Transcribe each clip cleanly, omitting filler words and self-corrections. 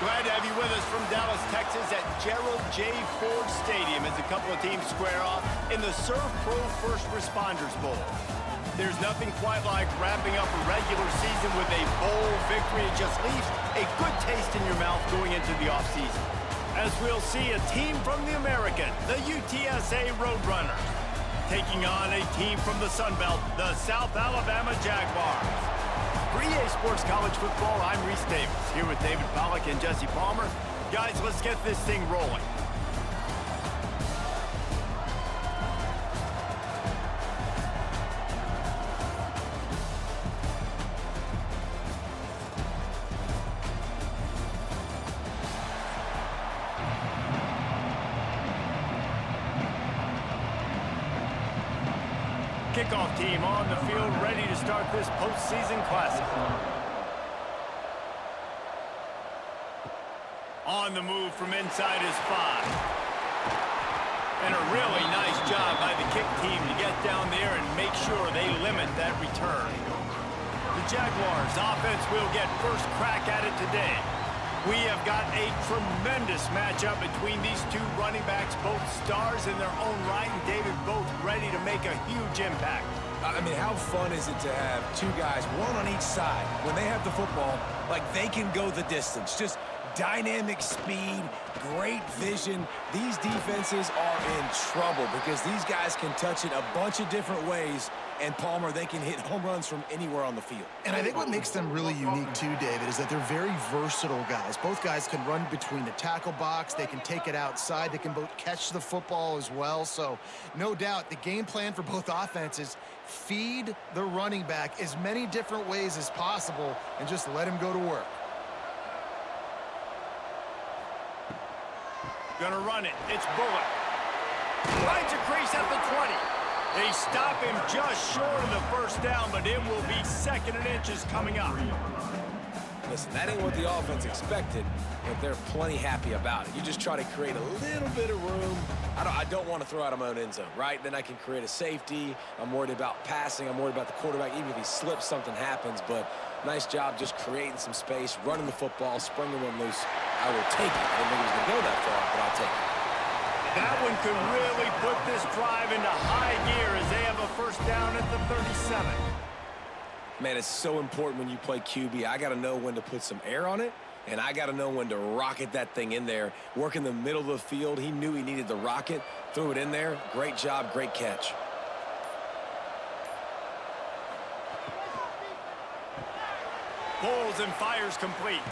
Glad to have you with us from Dallas, Texas at Gerald J. Ford Stadium as a couple of teams square off in the Surf Pro First Responders Bowl. There's nothing quite like wrapping up a regular season with a bowl victory. It just leaves a good taste in your mouth going into the offseason. As we'll see a team from the American, the UTSA Roadrunners, taking on a team from the Sun Belt, the South Alabama Jaguars. For EA Sports College Football, I'm Reese Davis, here with David Pollack and Jesse Palmer. Guys, let's get this thing rolling. Kickoff team on the field, ready to start this postseason classic. On the move from inside is 5. And a really nice job by the kick team to get down there and make sure they limit that return. The Jaguars offense will get first crack at it today. We have got a tremendous matchup between these two running backs, both stars in their own right, and David, both ready to make a huge impact. I mean, how fun is it to have two guys, one on each side, when they have the football, like they can go the distance. Just dynamic speed, great vision. These defenses are in trouble because these guys can touch it a bunch of different ways. And Palmer, they can hit home runs from anywhere on the field. And I think what makes them really unique too, David, is that they're very versatile guys. Both guys can run between the tackle box. They can take it outside. They can both catch the football as well. So no doubt the game plan for both offenses, feed the running back as many different ways as possible and just let him go to work. Gonna run it. It's Bullock. Finds a crease at the 20. They stop him just short of the first down, but it will be 2nd and inches coming up. Listen, that ain't what the offense expected, but they're plenty happy about it. You just try to create a little bit of room. I don't want to throw out of my own end zone, right? Then I can create a safety. I'm worried about passing. I'm worried about the quarterback. Even if he slips, something happens. But nice job just creating some space, running the football, springing one loose. I will take it. I didn't think it was going to go that far, but I'll take it. That one could really put this drive into high gear as they have a first down at the 37. Man, it's so important when you play QB. I got to know when to put some air on it, and I got to know when to rocket that thing in there. Work in the middle of the field. He knew he needed the rocket. Threw it in there. Great job, great catch. Pulls and fires complete.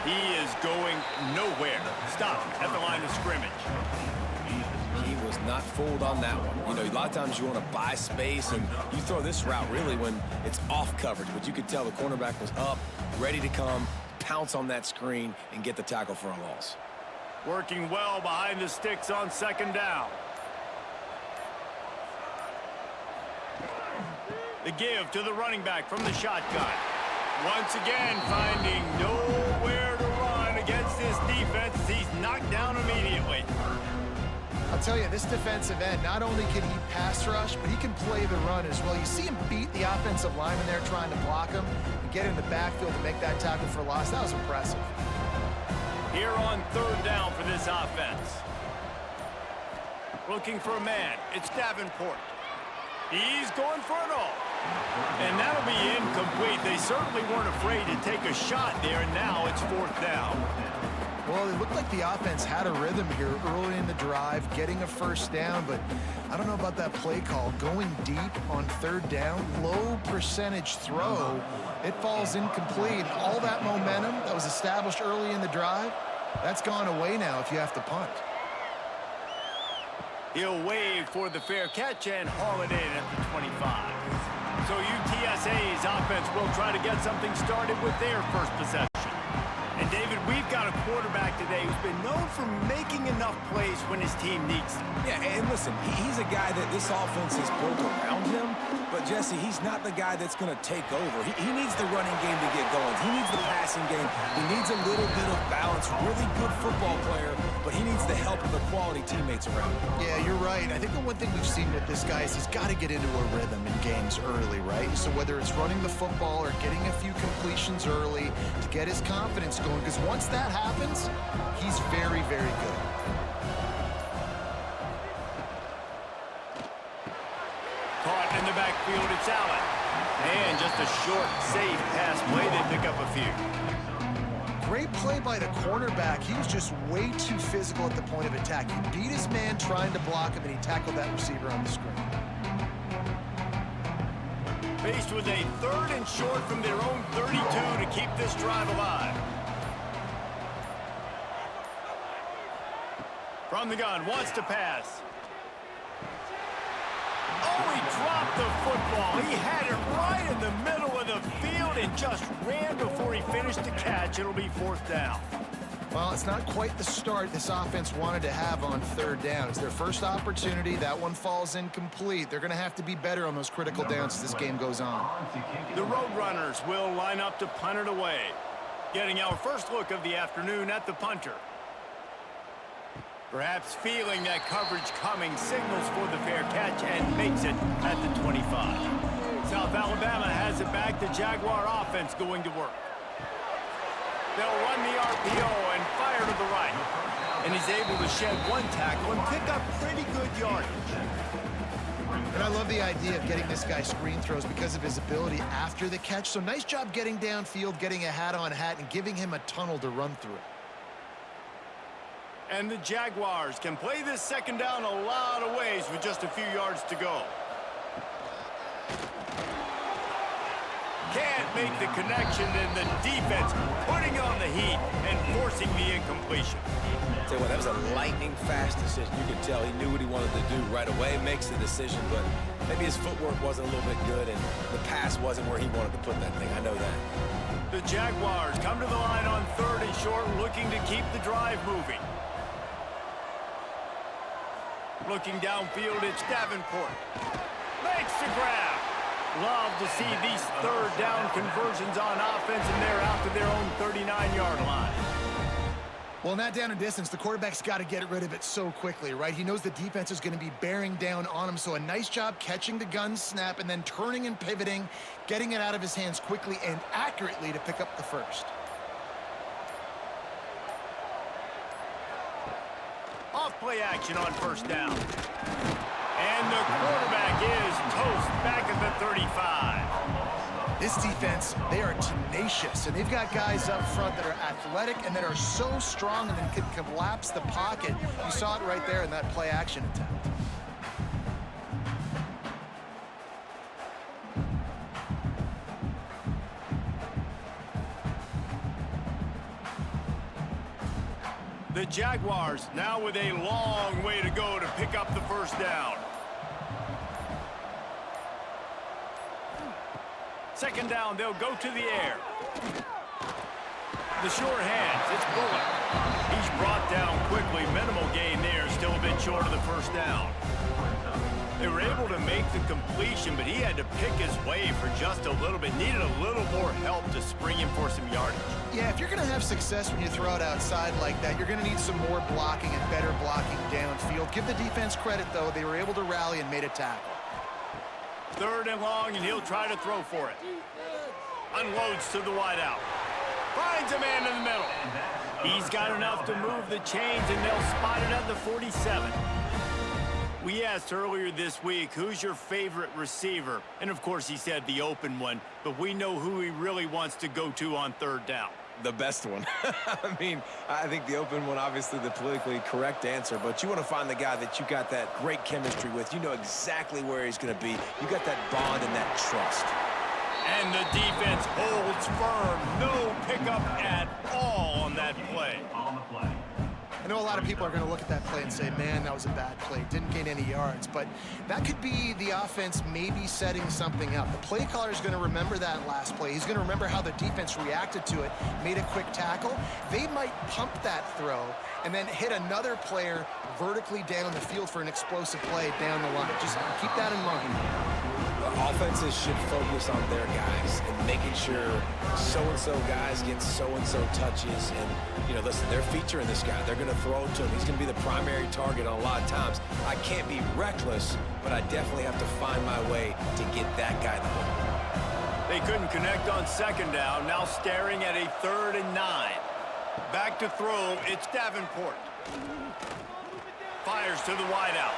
He is going nowhere. Stop at the line of scrimmage. He was not fooled on that one. You know, a lot of times you want to buy space, and you throw this route really when it's off coverage. But you could tell the cornerback was up, ready to come, pounce on that screen, and get the tackle for a loss. Working well behind the sticks on 2nd down. The give to the running back from the shotgun. Once again, finding nowhere to run against this defense. He's knocked down immediately. I'll tell you, this defensive end, not only can he pass rush, but he can play the run as well. You see him beat the offensive lineman there trying to block him and get in the backfield to make that tackle for loss. That was impressive. Here on 3rd down for this offense. Looking for a man. It's Davenport. He's going for it all. And that'll be incomplete. They certainly weren't afraid to take a shot there, and now it's 4th down. Well, it looked like the offense had a rhythm here early in the drive, getting a first down, but I don't know about that play call. Going deep on 3rd down, low percentage throw, it falls incomplete. All that momentum that was established early in the drive, that's gone away now if you have to punt. He'll wave for the fair catch and haul it in at the 25. So UTSA's offense will try to get something started with their first possession. And David, we've got a quarterback today who's been known for making enough plays when his team needs them. Yeah, and listen, he's a guy that this offense is built around him. But, Jesse, he's not the guy that's going to take over. He needs the running game to get going. He needs the passing game. He needs a little bit of balance. Really good football player, but he needs the help of the quality teammates around him. Yeah, you're right. I think the one thing we've seen with this guy is he's got to get into a rhythm in games early, right? So whether it's running the football or getting a few completions early to get his confidence going, because once that happens, he's very, very good. Caught in the backfield, it's Allen. And just a short, safe pass play. They pick up a few. Great play by the cornerback. He was just way too physical at the point of attack. He beat his man trying to block him, and he tackled that receiver on the screen. Faced with a 3rd and short from their own 32 to keep this drive alive. From the gun, wants to pass. Oh, he dropped the football. He had it right in the middle of the field and just ran before he finished the catch. It'll be 4th down. Well, it's not quite the start this offense wanted to have on 3rd down. It's their first opportunity. That one falls incomplete. They're going to have to be better on those critical downs as this game goes on. The Roadrunners will line up to punt it away. Getting our first look of the afternoon at the punter. Perhaps feeling that coverage coming, signals for the fair catch and makes it at the 25. South Alabama has it back. The Jaguar offense going to work. They'll run the RPO and fire to the right. And he's able to shed one tackle and pick up pretty good yardage. And I love the idea of getting this guy screen throws because of his ability after the catch. So nice job getting downfield, getting a hat-on-hat, and giving him a tunnel to run through. And the Jaguars can play this 2nd down a lot of ways with just a few yards to go. Can't make the connection, and the defense putting on the heat and forcing the incompletion. Tell you what, that was a lightning-fast decision. You could tell he knew what he wanted to do right away, makes the decision, but maybe his footwork wasn't a little bit good, and the pass wasn't where he wanted to put that thing. I know that. The Jaguars come to the line on 3rd and short, looking to keep the drive moving. Looking downfield, it's Davenport. Makes the grab. Love to see these 3rd down conversions on offense, and they're out to their own 39-yard line. Well, in that down and distance, the quarterback's got to get rid of it so quickly, right? He knows the defense is going to be bearing down on him, so a nice job catching the gun snap and then turning and pivoting, getting it out of his hands quickly and accurately to pick up the 1st. Off-play action on 1st down. And the quarterback is toast back at the 35. This defense, they are tenacious, and they've got guys up front that are athletic and that are so strong and then can collapse the pocket. You saw it right there in that play action attempt. The Jaguars now with a long way to go to pick up the 1st down. 2nd down, they'll go to the air. The short hands, it's Bullock. He's brought down quickly. Minimal gain there, still a bit short of the 1st down. They were able to make the completion, but he had to pick his way for just a little bit. Needed a little more help to spring him for some yardage. Yeah, if you're going to have success when you throw it outside like that, you're going to need some more blocking and better blocking downfield. Give the defense credit, though. They were able to rally and made a tackle. 3rd and long, and he'll try to throw for it. Unloads to the wideout. Finds a man in the middle. He's got enough to move the chains, and they'll spot it at the 47. We asked earlier this week, who's your favorite receiver? And, of course, he said the open one, but we know who he really wants to go to on 3rd down. The best one. I mean, I think the open one, obviously the politically correct answer, but you want to find the guy that you got that great chemistry with. You know exactly where he's going to be. You got that bond and that trust. And the defense holds firm. No pickup at all on that play. I know a lot of people are going to look at that play and say, man, that was a bad play. Didn't gain any yards. But that could be the offense maybe setting something up. The play caller is going to remember that last play. He's going to remember how the defense reacted to it, made a quick tackle. They might pump that throw and then hit another player vertically down the field for an explosive play down the line. Just keep that in mind. Offenses should focus on their guys and making sure so-and-so guys get so-and-so touches. And, you know, listen, they're featuring this guy. They're going to throw to him. He's going to be the primary target on a lot of times. I can't be reckless, but I definitely have to find my way to get that guy the ball. They couldn't connect on 2nd down. Now staring at a 3rd and 9. Back to throw, it's Davenport. Fires to the wideout.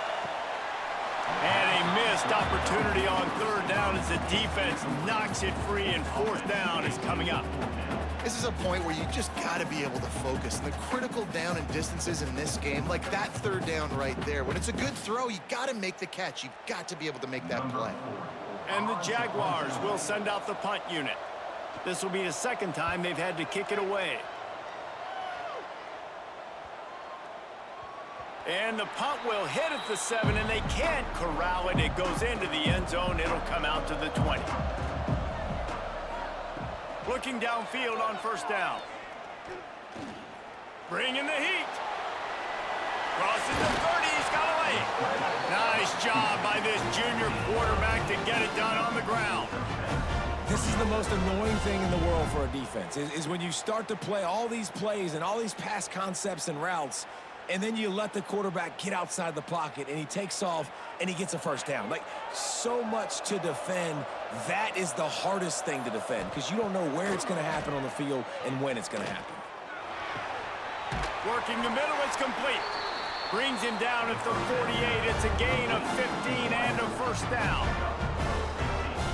And a missed opportunity on third down as the defense knocks it free, and fourth down is coming up. This is a point where you just got to be able to focus. And the critical down and distances in this game, like that third down right there, when it's a good throw, you got to make the catch. You've got to be able to make that play. And the Jaguars will send out the punt unit. This will be the second time they've had to kick it away. And the punt will hit at the 7, and they can't corral it. It goes into the end zone. It'll come out to the 20. Looking downfield on first down. Bringing the heat. Crosses the 30. He's got away. Nice job by this junior quarterback to get it done on the ground. This is the most annoying thing in the world for a defense, is when you start to play all these plays and all these pass concepts and routes, and then you let the quarterback get outside the pocket, and he takes off, and he gets a first down. Like, so much to defend. That is the hardest thing to defend, because you don't know where it's going to happen on the field and when it's going to happen. Working the middle, it's complete. Brings him down at the 48. It's a gain of 15 and a first down.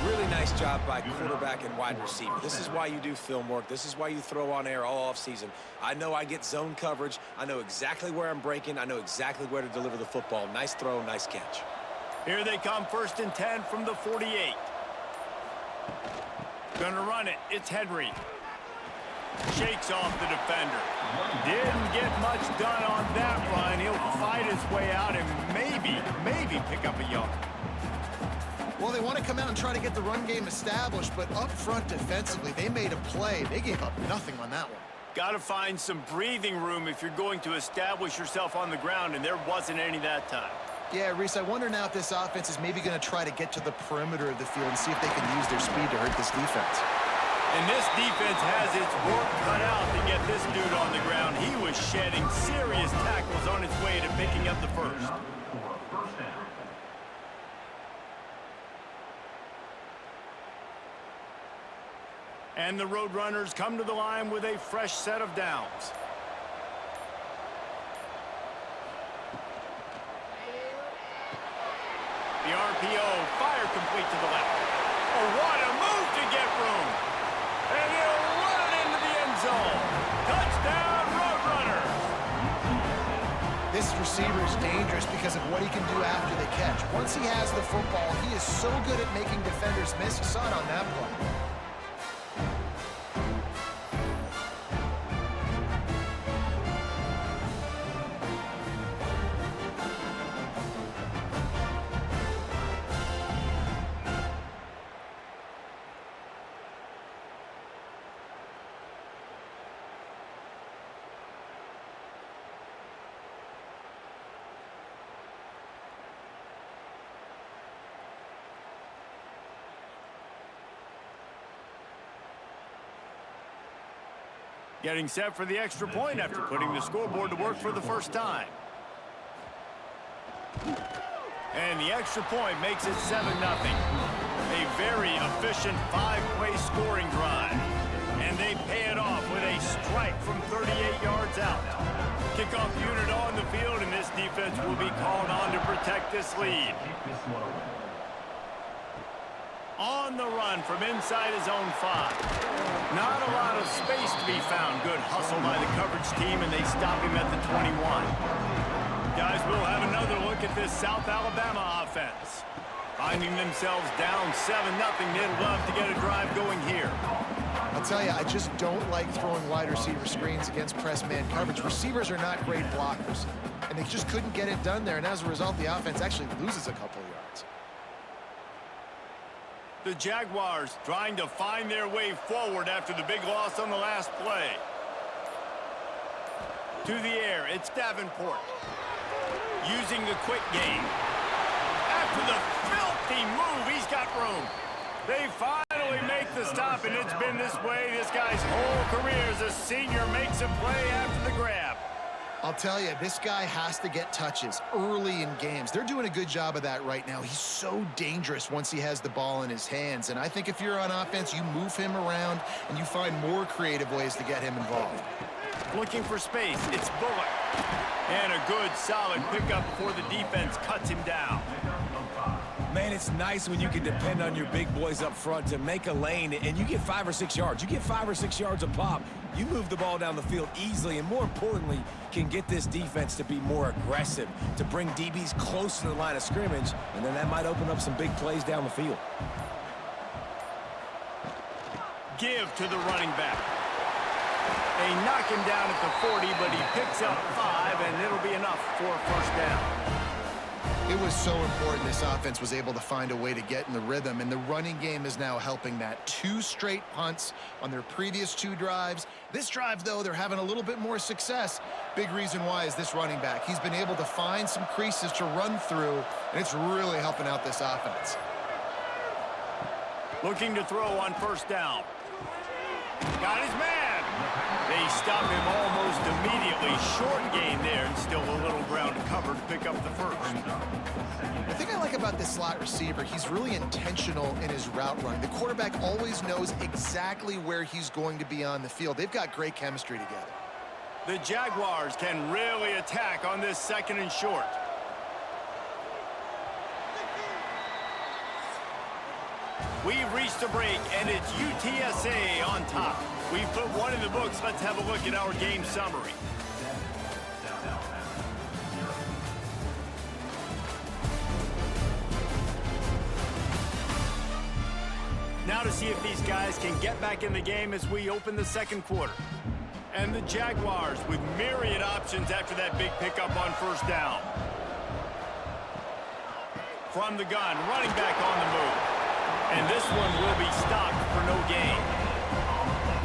Really nice job by quarterback and wide receiver. This is why you do film work. This is why you throw on air all offseason. I know I get zone coverage. I know exactly where I'm breaking. I know exactly where to deliver the football. Nice throw, nice catch. Here they come, 1st and 10 from the 48. Gonna run it. It's Henry. Shakes off the defender. Didn't get much done on that run. He'll fight his way out and maybe pick up a yard. Well, they want to come out and try to get the run game established, but up front defensively, they made a play. They gave up nothing on that one. Got to find some breathing room if you're going to establish yourself on the ground, and there wasn't any that time. Yeah, Reese, I wonder now if this offense is maybe going to try to get to the perimeter of the field and see if they can use their speed to hurt this defense. And this defense has its work cut out to get this dude on the ground. He was shedding serious tackles on his way to picking up the first. And the Roadrunners come to the line with a fresh set of downs. The RPO, fire complete to the left. Oh, what a move to get room. And he'll run it into the end zone. Touchdown, Roadrunners. This receiver is dangerous because of what he can do after the catch. Once he has the football, he is so good at making defenders miss. You saw it on that play. Getting set for the extra point after putting the scoreboard to work for the first time. And the extra point makes it 7-0. A very efficient 5-play scoring drive. And they pay it off with a strike from 38 yards out. Kickoff unit on the field, and this defense will be called on to protect this lead. On the run from inside his own 5. Not a lot of space to be found. Good hustle by the coverage team, and they stop him at the 21. Guys, we'll have another look at this South Alabama offense. Finding themselves down 7-0, they'd love to get a drive going here. I'll tell you, I just don't like throwing wide receiver screens against press man coverage. Receivers are not great blockers, and they just couldn't get it done there, and as a result, the offense actually loses a couple of yards. The Jaguars trying to find their way forward after the big loss on the last play. To the air, it's Davenport. Using the quick game. After the filthy move, he's got room. They finally make the stop, and it's been this way this guy's whole career as a senior. Makes a play after the grab. I'll tell you, this guy has to get touches early in games. They're doing a good job of that right now. He's so dangerous once he has the ball in his hands. And I think if you're on offense, you move him around and you find more creative ways to get him involved. Looking for space. It's Bullock. And a good, solid pickup before the defense cuts him down. Man, it's nice when you can depend on your big boys up front to make a lane, and you get 5 or 6 yards. You get 5 or 6 yards a pop. You move the ball down the field easily, and more importantly, can get this defense to be more aggressive, to bring DBs close to the line of scrimmage, and then that might open up some big plays down the field. Give to the running back. They knock him down at the 40, but he picks up 5, and it'll be enough for a first down. It was so important this offense was able to find a way to get in the rhythm, and the running game is now helping that. 2 straight punts on their previous 2 drives. This drive, though, they're having a little bit more success. Big reason why is this running back. He's been able to find some creases to run through, and it's really helping out this offense. Looking to throw on first down. Got his man. They stop him almost immediately. Short gain there, and still a little ground to cover to pick up the first. The thing I like about this slot receiver, he's really intentional in his route running. The quarterback always knows exactly where he's going to be on the field. They've got great chemistry together. The Jaguars can really attack on this 2nd and short. We've reached a break, and it's UTSA on top. We've put one in the books. Let's have a look at our game summary. Now to see if these guys can get back in the game as we open the 2nd quarter. And the Jaguars with myriad options after that big pickup on first down. From the gun, running back on the move. And this one will be stopped for no gain.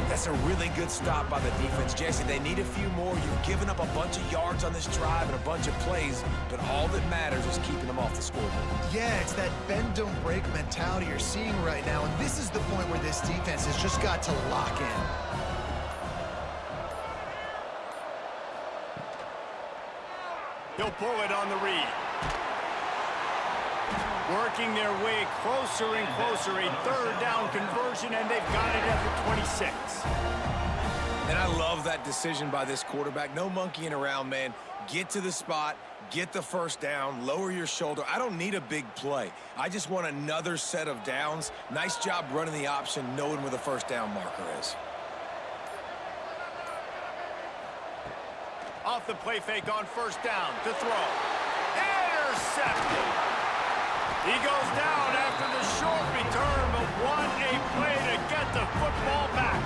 That's a really good stop by the defense, Jesse. They need a few more. You've given up a bunch of yards on this drive and a bunch of plays, but all that matters is keeping them off the scoreboard. Yeah, it's that bend, don't break mentality you're seeing right now, and this is the point where this defense has just got to lock in. He'll pull it on the read. Working their way closer and closer. A 3rd down conversion, and they've got it at the 26. And I love that decision by this quarterback. No monkeying around, man. Get to the spot, get the first down, lower your shoulder. I don't need a big play. I just want another set of downs. Nice job running the option, knowing where the first down marker is. Off the play fake on first down to throw. Intercepted. He goes down after the short return, but what a play to get the football back.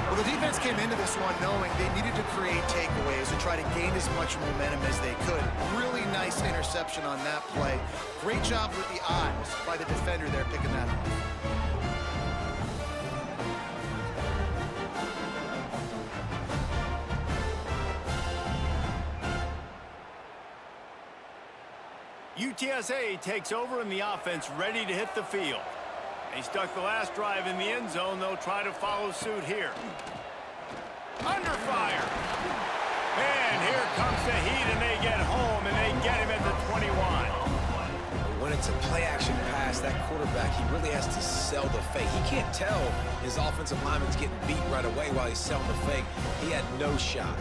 Well, the defense came into this one knowing they needed to create takeaways and try to gain as much momentum as they could. Really nice interception on that play. Great job with the eyes by the defender there picking that up. UTSA takes over in the offense, ready to hit the field. They stuck the last drive in the end zone. They'll try to follow suit here. Under fire. And here comes the heat, and they get home, and they get him at the 21. When it's a play-action pass, that quarterback, he really has to sell the fake. He can't tell his offensive lineman's getting beat right away while he's selling the fake. He had no shot.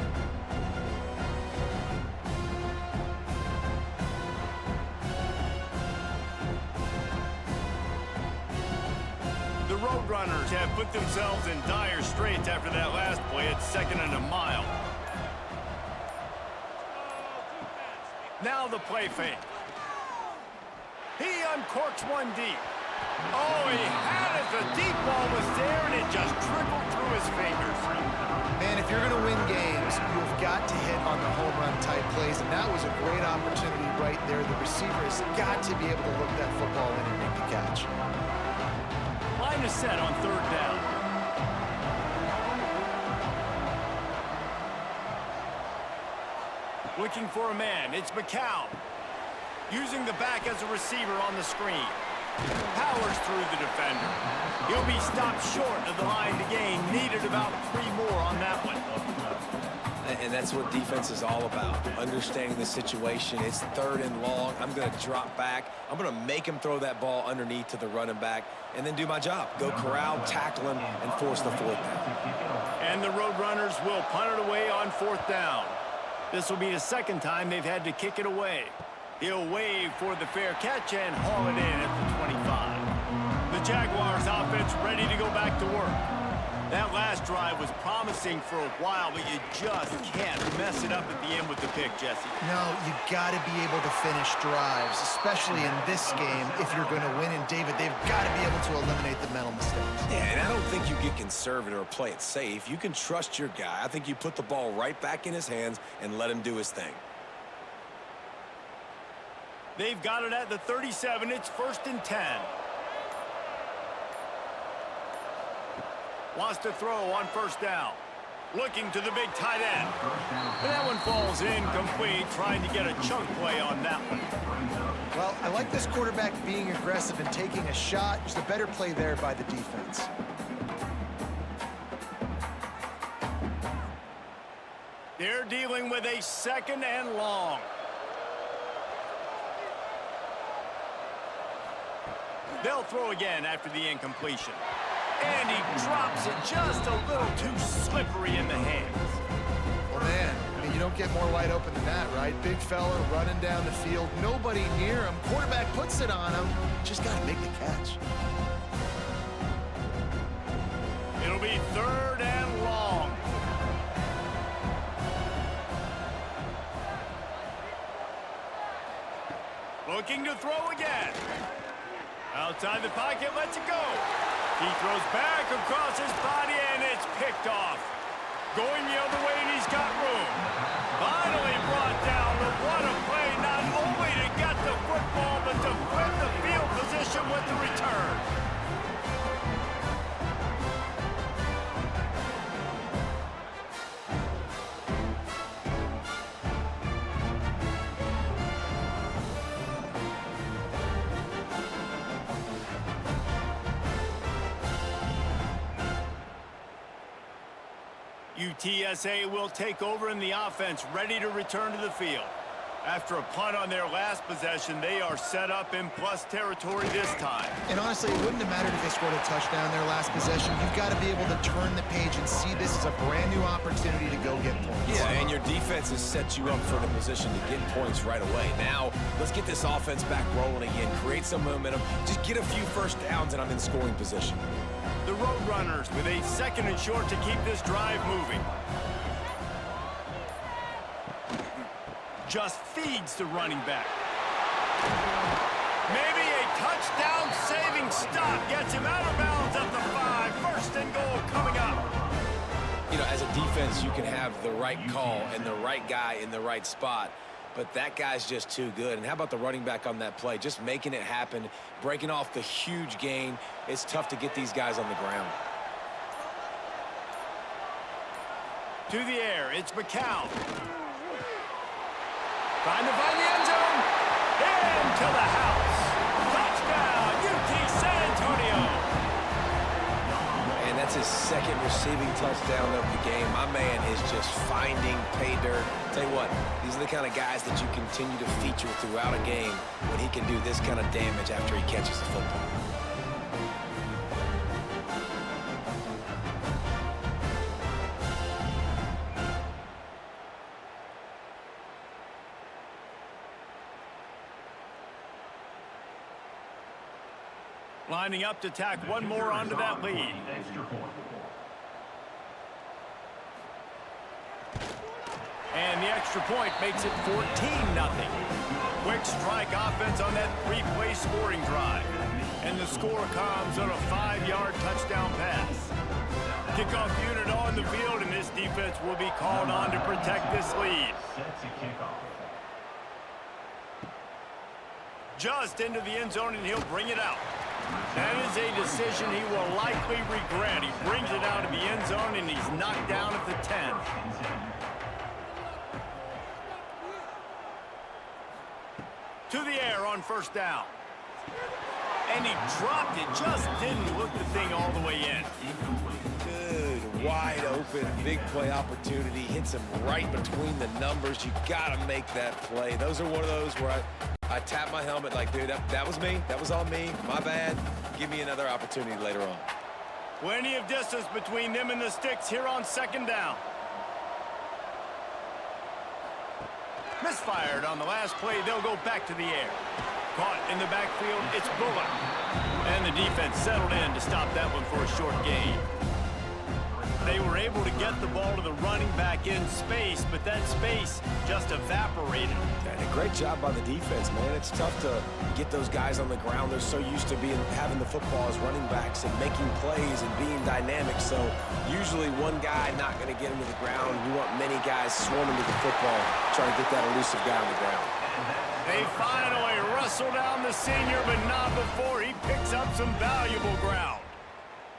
The Roadrunners have put themselves in dire straits after that last play at 2nd and a mile. Now the play fake. He uncorks one deep. Oh, he had it. The deep ball was there, and it just trickled through his fingers. Man, if you're going to win games, you've got to hit on the home run type plays, and that was a great opportunity right there. The receiver has got to be able to look that football in and make the catch. Line is set on 3rd down. Looking for a man. It's McCown. Using the back as a receiver on the screen. Powers through the defender. He'll be stopped short of the line to gain. Needed about 3 more on that one. And that's what defense is all about, understanding the situation. It's 3rd and long. I'm going to drop back. I'm going to make him throw that ball underneath to the running back and then do my job. Go corral, tackle him, and force the 4th down. And the Roadrunners will punt it away on 4th down. This will be the 2nd time they've had to kick it away. He'll wave for the fair catch and haul it in at the 25. The Jaguars offense ready to go back to work. That last drive was promising for a while, but you just can't mess it up at the end with the pick, Jesse. No, you got to be able to finish drives, especially in this game if you're going to win. And, David, they've got to be able to eliminate the mental mistakes. Yeah, and I don't think you get conservative or play it safe. You can trust your guy. I think you put the ball right back in his hands and let him do his thing. They've got it at the 37. It's 1st and 10. Wants to throw on 1st down. Looking to the big tight end. And that one falls incomplete, trying to get a chunk play on that one. Well, I like this quarterback being aggressive and taking a shot. Just a better play there by the defense. They're dealing with a 2nd and long. They'll throw again after the incompletion. And he drops it just a little too slippery in the hands. Well, man, I mean, you don't get more wide open than that, right? Big fella running down the field, nobody near him. Quarterback puts it on him. Just got to make the catch. It'll be 3rd and long. Looking to throw again. Outside the pocket, lets it go. He throws back across his body, and it's picked off. Going the other way, and he's got room. Finally brought down, but what a play, not only to get the football, but to flip the field position with the return. UTSA will take over in the offense, ready to return to the field. After a punt on their last possession, they are set up in plus territory this time. And honestly, it wouldn't have mattered if they scored a touchdown their last possession. You've got to be able to turn the page and see this as a brand new opportunity to go get points. Yeah, and your defense has set you up for the position to get points right away. Now, let's get this offense back rolling again, create some momentum, just get a few 1st downs, and I'm in scoring position. The Roadrunners with a 2nd and short to keep this drive moving. Just feeds the running back. Maybe a touchdown-saving stop gets him out of bounds at the 5. 1st and goal coming up. You know, as a defense, you can have the right call and the right guy in the right spot, but that guy's just too good. And how about the running back on that play? Just making it happen, breaking off the huge gain. It's tough to get these guys on the ground. To the air, it's McCown. Trying to find the end zone. Into the house. Touchdown, UT San Antonio. And that's his 2nd receiving touchdown of the game. My man is just finding pay dirt. Tell you what, these are the kind of guys that you continue to feature throughout a game when he can do this kind of damage after he catches the football. Lining up to tack one more onto that lead. And the extra point makes it 14-0. Quick strike offense on that 3-play scoring drive. And the score comes on a 5-yard touchdown pass. Kickoff unit on the field, and this defense will be called on to protect this lead. Just into the end zone, and he'll bring it out. That is a decision he will likely regret. He brings it out of the end zone, and he's knocked down at the 10. To the air on 1st down. And he dropped it, just didn't look the thing all the way in. Good wide open, big play opportunity, hits him right between the numbers. You got to make that play. Those are one of those where I tap my helmet like, dude, that was me. That was on me. My bad. Give me another opportunity later on. Plenty of distance between them and the sticks here on second down. Misfired on the last play. They'll go back to the air. Caught in the backfield. It's Bullock. And the defense settled in to stop that one for a short gain. They were able to get the ball to the running back in space, but that space just evaporated. And a great job by the defense, man. It's tough to get those guys on the ground. They're so used to having the football as running backs and making plays and being dynamic. So usually one guy not going to get him to the ground. You want many guys swarming to the football, trying to get that elusive guy on the ground. They finally wrestle down the senior, but not before he picks up some valuable ground.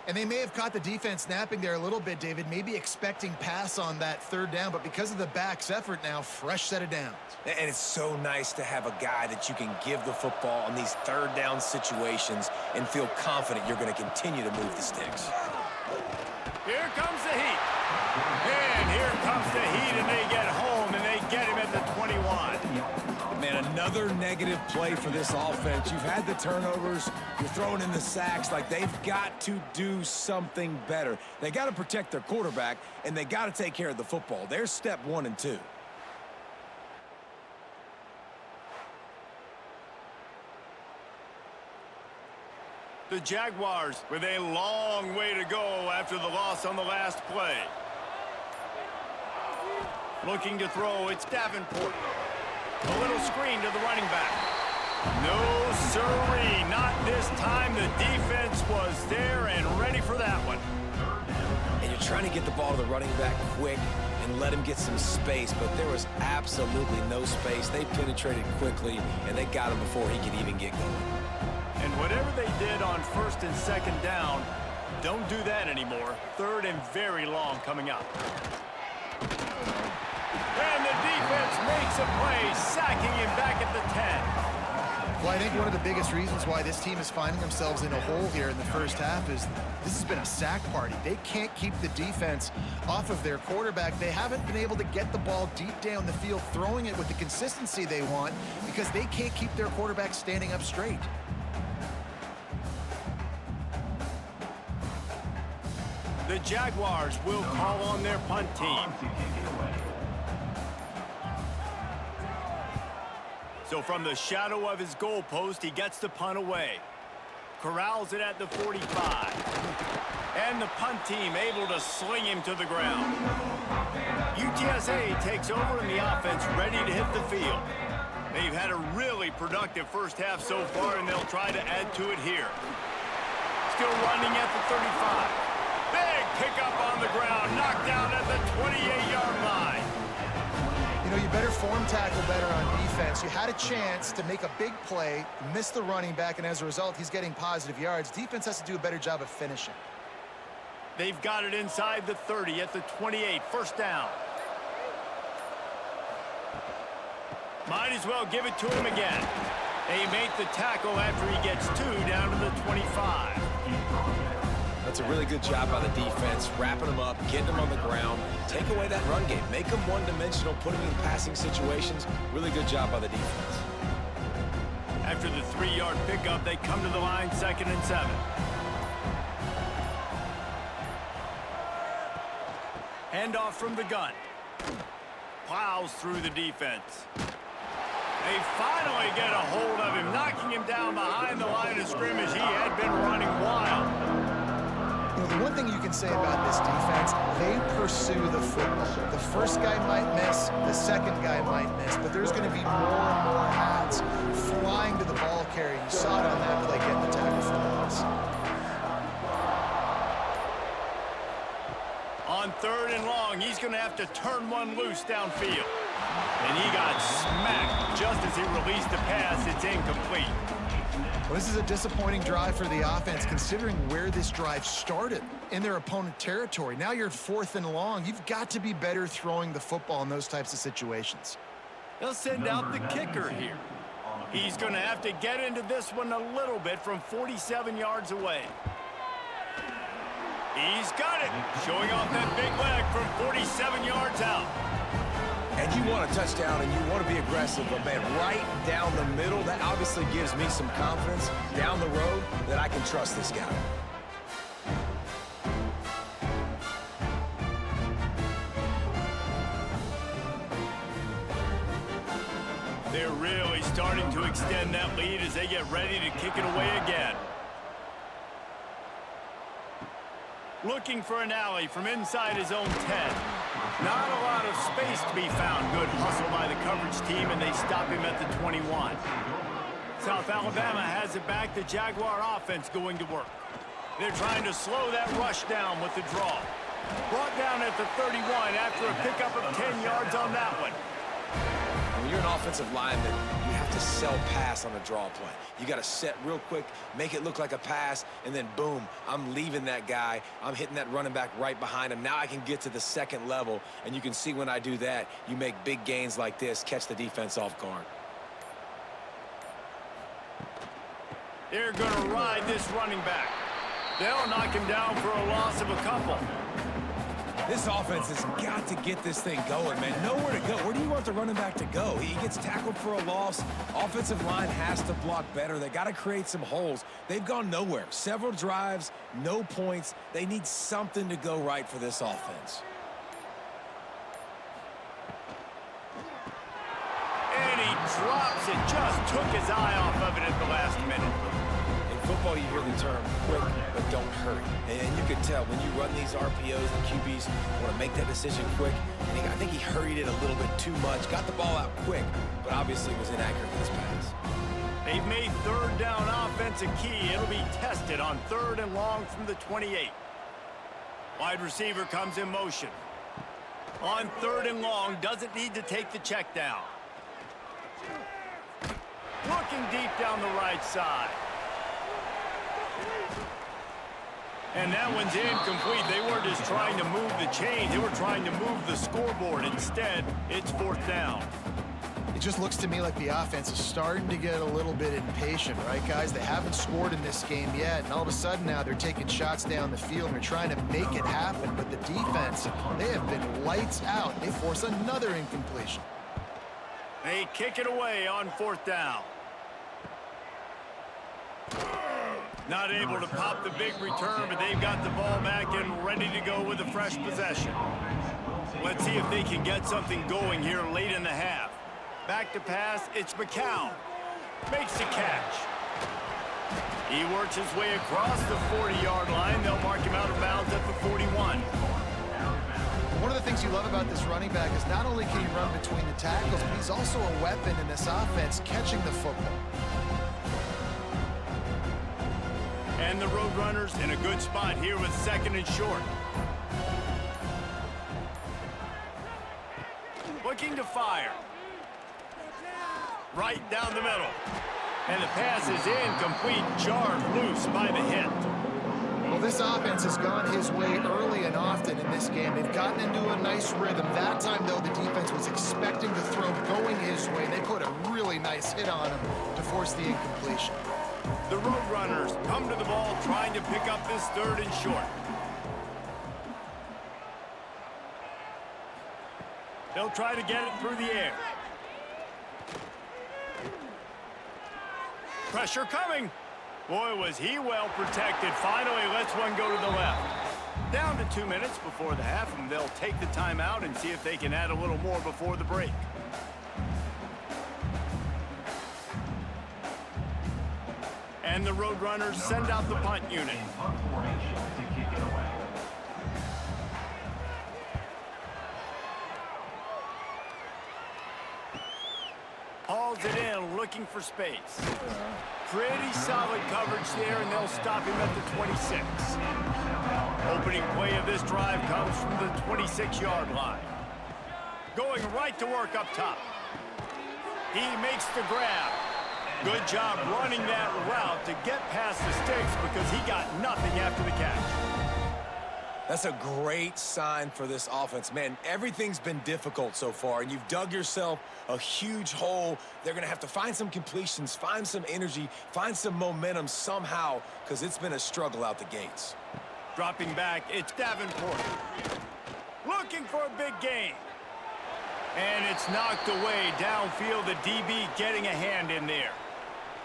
And they may have caught the defense napping there a little bit, David, maybe expecting pass on that third down, but because of the back's effort now, fresh set of downs. And it's so nice to have a guy that you can give the football in these third down situations and feel confident you're going to continue to move the sticks. Here comes the heat. And here comes the heat, and they get home, and they get him at the 21. Man, another negative play for this offense. You've had the turnovers. You're throwing in the sacks. Like, they've got to do something better. They got to protect their quarterback, and they got to take care of the football. There's step 1 and 2. The Jaguars with a long way to go after the loss on the last play. Looking to throw, it's Davenport. A little screen to the running back. No sirree, not this time. The defense was there and ready for that one. And you're trying to get the ball to the running back quick and let him get some space, but there was absolutely no space. They penetrated quickly, and they got him before he could even get going. And whatever they did on first and second down, don't do that anymore. Third and very long coming up. And the defense makes a play, sacking him back at the 10. Well, I think one of the biggest reasons why this team is finding themselves in a hole here in the first half is this has been a sack party. They can't keep the defense off of their quarterback. They haven't been able to get the ball deep down the field, throwing it with the consistency they want because they can't keep their quarterback standing up straight. The Jaguars will call on their punt team. So from the shadow of his goalpost, he gets the punt away. Corrals it at the 45. And the punt team able to sling him to the ground. UTSA takes over in the offense, ready to hit the field. They've had a really productive first half so far, and they'll try to add to it here. Still running at the 35. Big pickup on the ground, knocked down at the 28-yard line. You know, you better form tackle better on defense. You had a chance to make a big play, miss the running back, and as a result, he's getting positive yards. Defense has to do a better job of finishing. They've got it inside the 30 at the 28, first down. Might as well give it to him again. They make the tackle after he gets 2 down to the 25. That's a really good job by the defense, wrapping them up, getting them on the ground, take away that run game, make them one-dimensional, put them in passing situations. Really good job by the defense. After the 3-yard pickup, they come to the line, 2nd and 7. Handoff from the gun. Plows through the defense. They finally get a hold of him, knocking him down behind the line of scrimmage. He had been running wild. You know, the one thing you can say about this defense, they pursue the football. The first guy might miss, the second guy might miss, but there's going to be more and more hats flying to the ball carrier. You saw it on that play, getting the tackle for the loss. On 3rd and long, he's going to have to turn one loose downfield. And he got smacked just as he released the pass. It's incomplete. Well, this is a disappointing drive for the offense, considering where this drive started in their opponent territory. Now you're at 4th and long. You've got to be better throwing the football in those types of situations. They'll send out the kicker here. He's going to have to get into this one a little bit from 47 yards away. He's got it, showing off that big leg from 47 yards out. And you want a touchdown and you want to be aggressive, but man, right down the middle, that obviously gives me some confidence down the road that I can trust this guy. They're really starting to extend that lead as they get ready to kick it away again. Looking for an alley from inside his own 10. Not a lot of space to be found. Good hustle by the coverage team, and they stop him at the 21. South Alabama has it back. The Jaguar offense going to work. They're trying to slow that rush down with the draw. Brought down at the 31 after a pickup of 10 yards on that one. When you're an offensive lineman, you have to sell pass on a draw play. You got to set real quick, make it look like a pass, and then boom, I'm leaving that guy. I'm hitting that running back right behind him. Now I can get to the second level, and you can see when I do that, you make big gains like this, catch the defense off guard. They're going to ride this running back. They'll knock him down for a loss of a couple. This offense has got to get this thing going, man. Nowhere to go. Where do you want the running back to go? He gets tackled for a loss. Offensive line has to block better. They got to create some holes. They've gone nowhere. Several drives, no points. They need something to go right for this offense. And he drops it. Just took his eye off of it at the last minute. Football, you hear the term quick, but don't hurry. And you can tell when you run these RPOs, the QBs want to make that decision quick. And I think he hurried it a little bit too much, got the ball out quick, but obviously was inaccurate with his pass. They've made third down offense a key. It'll be tested on 3rd and long from the 28. Wide receiver comes in motion. On 3rd and long, doesn't need to take the check down. Looking deep down the right side. And that one's incomplete. They weren't just trying to move the chain. They were trying to move the scoreboard. Instead, it's 4th down. It just looks to me like the offense is starting to get a little bit impatient, right, guys? They haven't scored in this game yet, and all of a sudden now they're taking shots down the field and they're trying to make it happen. But the defense, they have been lights out. They force another incompletion. They kick it away on 4th down. Not able to pop the big return, but they've got the ball back and ready to go with a fresh possession. Let's see if they can get something going here late in the half. Back to pass, it's McCown. Makes the catch. He works his way across the 40-yard line. They'll mark him out of bounds at the 41. One of the things you love about this running back is not only can he run between the tackles, but he's also a weapon in this offense, catching the football. And the Roadrunners in a good spot here with 2nd and short. Looking to fire. Right down the middle. And the pass is incomplete, jarred loose by the hit. Well, this offense has gone his way early and often in this game. They've gotten into a nice rhythm. That time, though, the defense was expecting the throw going his way. They put a really nice hit on him to force the incompletion. The Roadrunners come to the ball trying to pick up this 3rd and short. They'll try to get it through the air. Pressure coming. Boy, was he well protected. Finally lets one go to the left. Down to 2 minutes before the half, and they'll take the timeout and see if they can add a little more before the break. And the Roadrunners send out the punt unit. Hauls it in, looking for space. Pretty solid coverage there, and they'll stop him at the 26. Opening play of this drive comes from the 26-yard line. Going right to work up top. He makes the grab. Good job running that route to get past the sticks because he got nothing after the catch. That's a great sign for this offense. Man, everything's been difficult so far, and you've dug yourself a huge hole. They're going to have to find some completions, find some energy, find some momentum somehow, because it's been a struggle out the gates. Dropping back, it's Davenport. Looking for a big gain. And it's knocked away downfield. The DB getting a hand in there.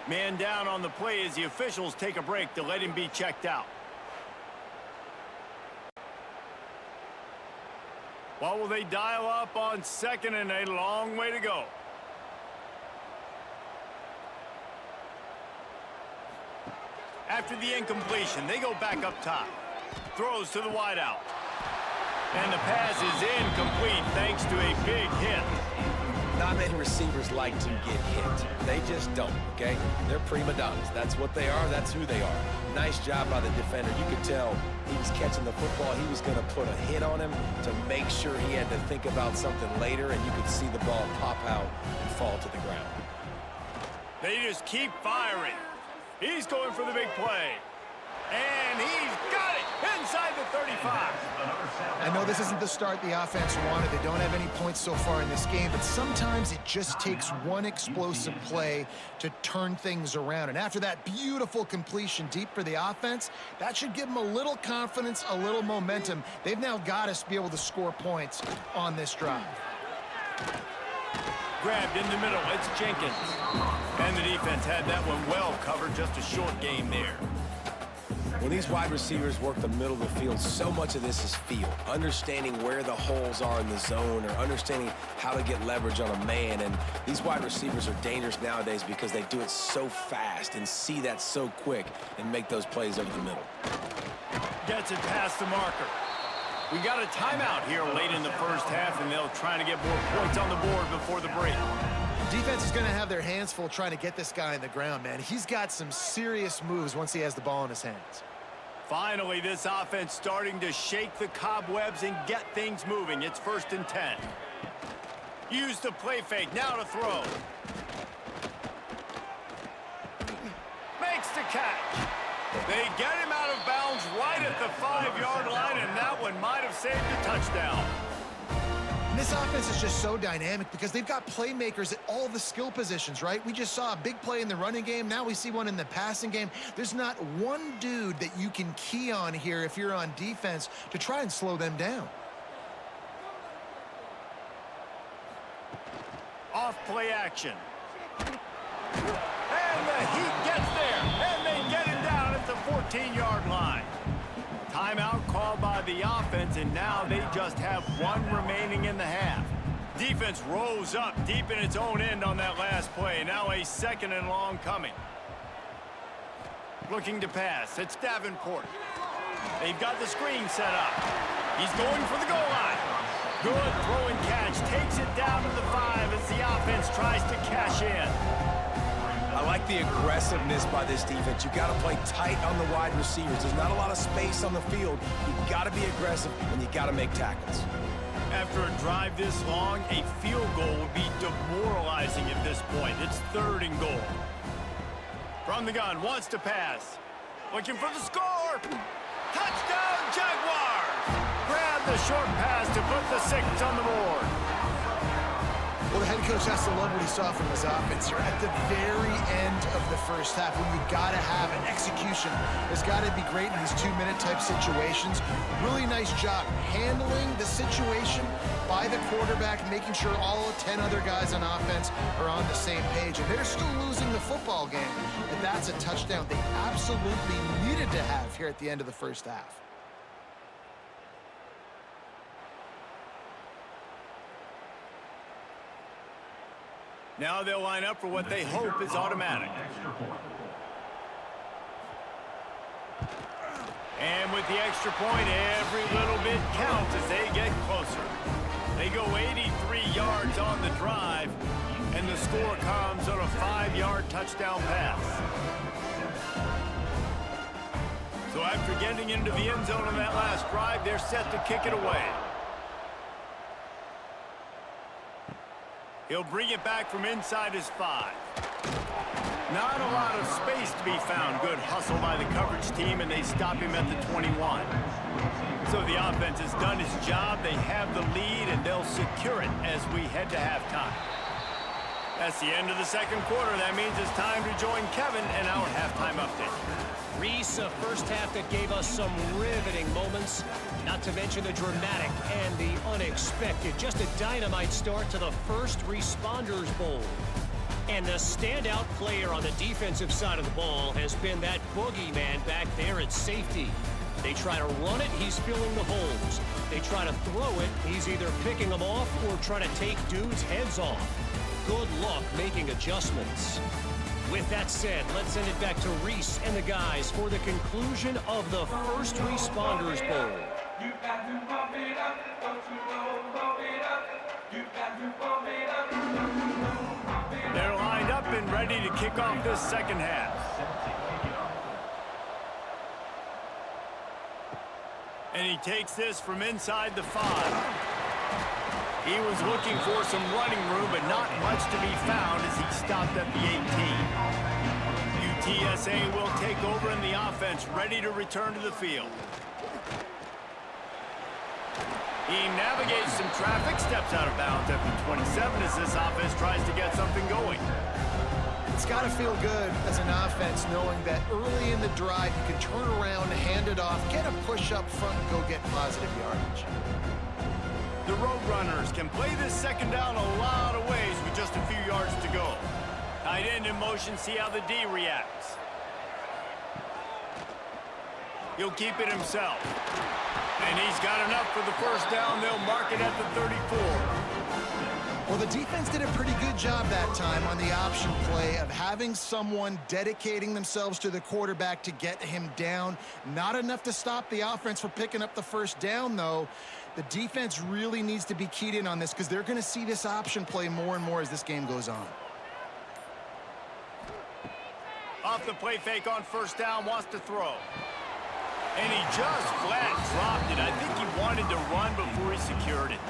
Man down on the play as the officials take a break to let him be checked out. What will they dial up on second and a long way to go? After the incompletion, they go back up top. Throws to the wideout. And the pass is incomplete thanks to a big hit. Not many receivers like to get hit. They just don't, okay? They're prima donnas. That's what they are. That's who they are. Nice job by the defender. You could tell he was catching the football. He was going to put a hit on him to make sure he had to think about something later, and you could see the ball pop out and fall to the ground. They just keep firing. He's going for the big play. And he's got it inside the 35. I know this isn't the start the offense wanted. They don't have any points so far in this game, but sometimes it just takes one explosive play to turn things around. And after that beautiful completion deep for the offense, that should give them a little confidence, a little momentum. They've now got us to be able to score points on this drive. Grabbed in the middle, it's Jenkins. And the defense had that one well covered, just a short game there. When these wide receivers work the middle of the field, so much of this is feel. Understanding where the holes are in the zone or understanding how to get leverage on a man. And these wide receivers are dangerous nowadays because they do it so fast and see that so quick and make those plays over the middle. Gets it past the marker. We got a timeout here late in the first half, and they'll try to get more points on the board before the break. Defense is going to have their hands full trying to get this guy in the ground, man. He's got some serious moves once he has the ball in his hands. Finally, this offense starting to shake the cobwebs and get things moving. It's 1st and 10. Use the play fake, now to throw. Makes the catch. They get him out of bounds right at the 5-yard line, and that one might have saved a touchdown. And this offense is just so dynamic because they've got playmakers at all the skill positions, right? We just saw a big play in the running game. Now we see one in the passing game. There's not one dude that you can key on here if you're on defense to try and slow them down. Off play action. And the Heat gets there, and they get him down at the 14-yard line. Timeout called by the offense, and now they just have one remaining in the half. Defense rose up deep in its own end on that last play. Now a 2nd and long coming. Looking to pass. It's Davenport. They've got the screen set up. He's going for the goal line. Good throw and catch. Takes it down to the 5 as the offense tries to cash in. I like the aggressiveness by this defense. You got to play tight on the wide receivers. There's not a lot of space on the field. You got to be aggressive, and you got to make tackles. After a drive this long, a field goal would be demoralizing at this point. It's 3rd and goal. From the gun, wants to pass. Looking for the score. Touchdown, Jaguars! Grab the short pass to put the 6 on the board. Well, the head coach has to love what he saw from his offense. You're at the very end of the first half when you've got to have an execution. It's got to be great in these 2-minute type situations. Really nice job handling the situation by the quarterback, making sure all 10 other guys on offense are on the same page. And they're still losing the football game, but that's a touchdown they absolutely needed to have here at the end of the first half. Now they'll line up for what they hope is automatic. And with the extra point, every little bit counts as they get closer. They go 83 yards on the drive, and the score comes on a 5-yard touchdown pass. So after getting into the end zone on that last drive, they're set to kick it away. He'll bring it back from inside his 5. Not a lot of space to be found. Good hustle by the coverage team, and they stop him at the 21. So the offense has done its job. They have the lead, and they'll secure it as we head to halftime. That's the end of the second quarter. That means it's time to join Kevin in our halftime update. Reese, a first half that gave us some riveting moments, not to mention the dramatic and the unexpected. Just a dynamite start to the First Responders Bowl. And the standout player on the defensive side of the ball has been that boogeyman back there at safety. They try to run it, he's filling the holes. They try to throw it, he's either picking them off or trying to take dudes' heads off. Good luck making adjustments. With that said, let's send it back to Reese and the guys for the conclusion of the First Responders Bowl. You got to pump it up, don't you know, pump it up. You got to pump it up, don't you know, pump it up. They're lined up and ready to kick off this second half. And he takes this from inside the 5. He was looking for some running room, but not much to be found as he stopped at the 18. UTSA will take over in the offense, ready to return to the field. He navigates some traffic, steps out of bounds at the 27 as this offense tries to get something going. It's got to feel good as an offense knowing that early in the drive you can turn around, hand it off, get a push up front, and go get positive yardage. The Roadrunners can play this second down a lot of ways with just a few yards to go. Tight end in motion, see how the D reacts. He'll keep it himself. And he's got enough for the first down. They'll mark it at the 34. Well, the defense did a pretty good job that time on the option play of having someone dedicating themselves to the quarterback to get him down. Not enough to stop the offense from picking up the first down, though. The defense really needs to be keyed in on this because they're going to see this option play more and more as this game goes on. Off the play fake on first down, wants to throw. And he just flat dropped it. I think he wanted to run before he secured it.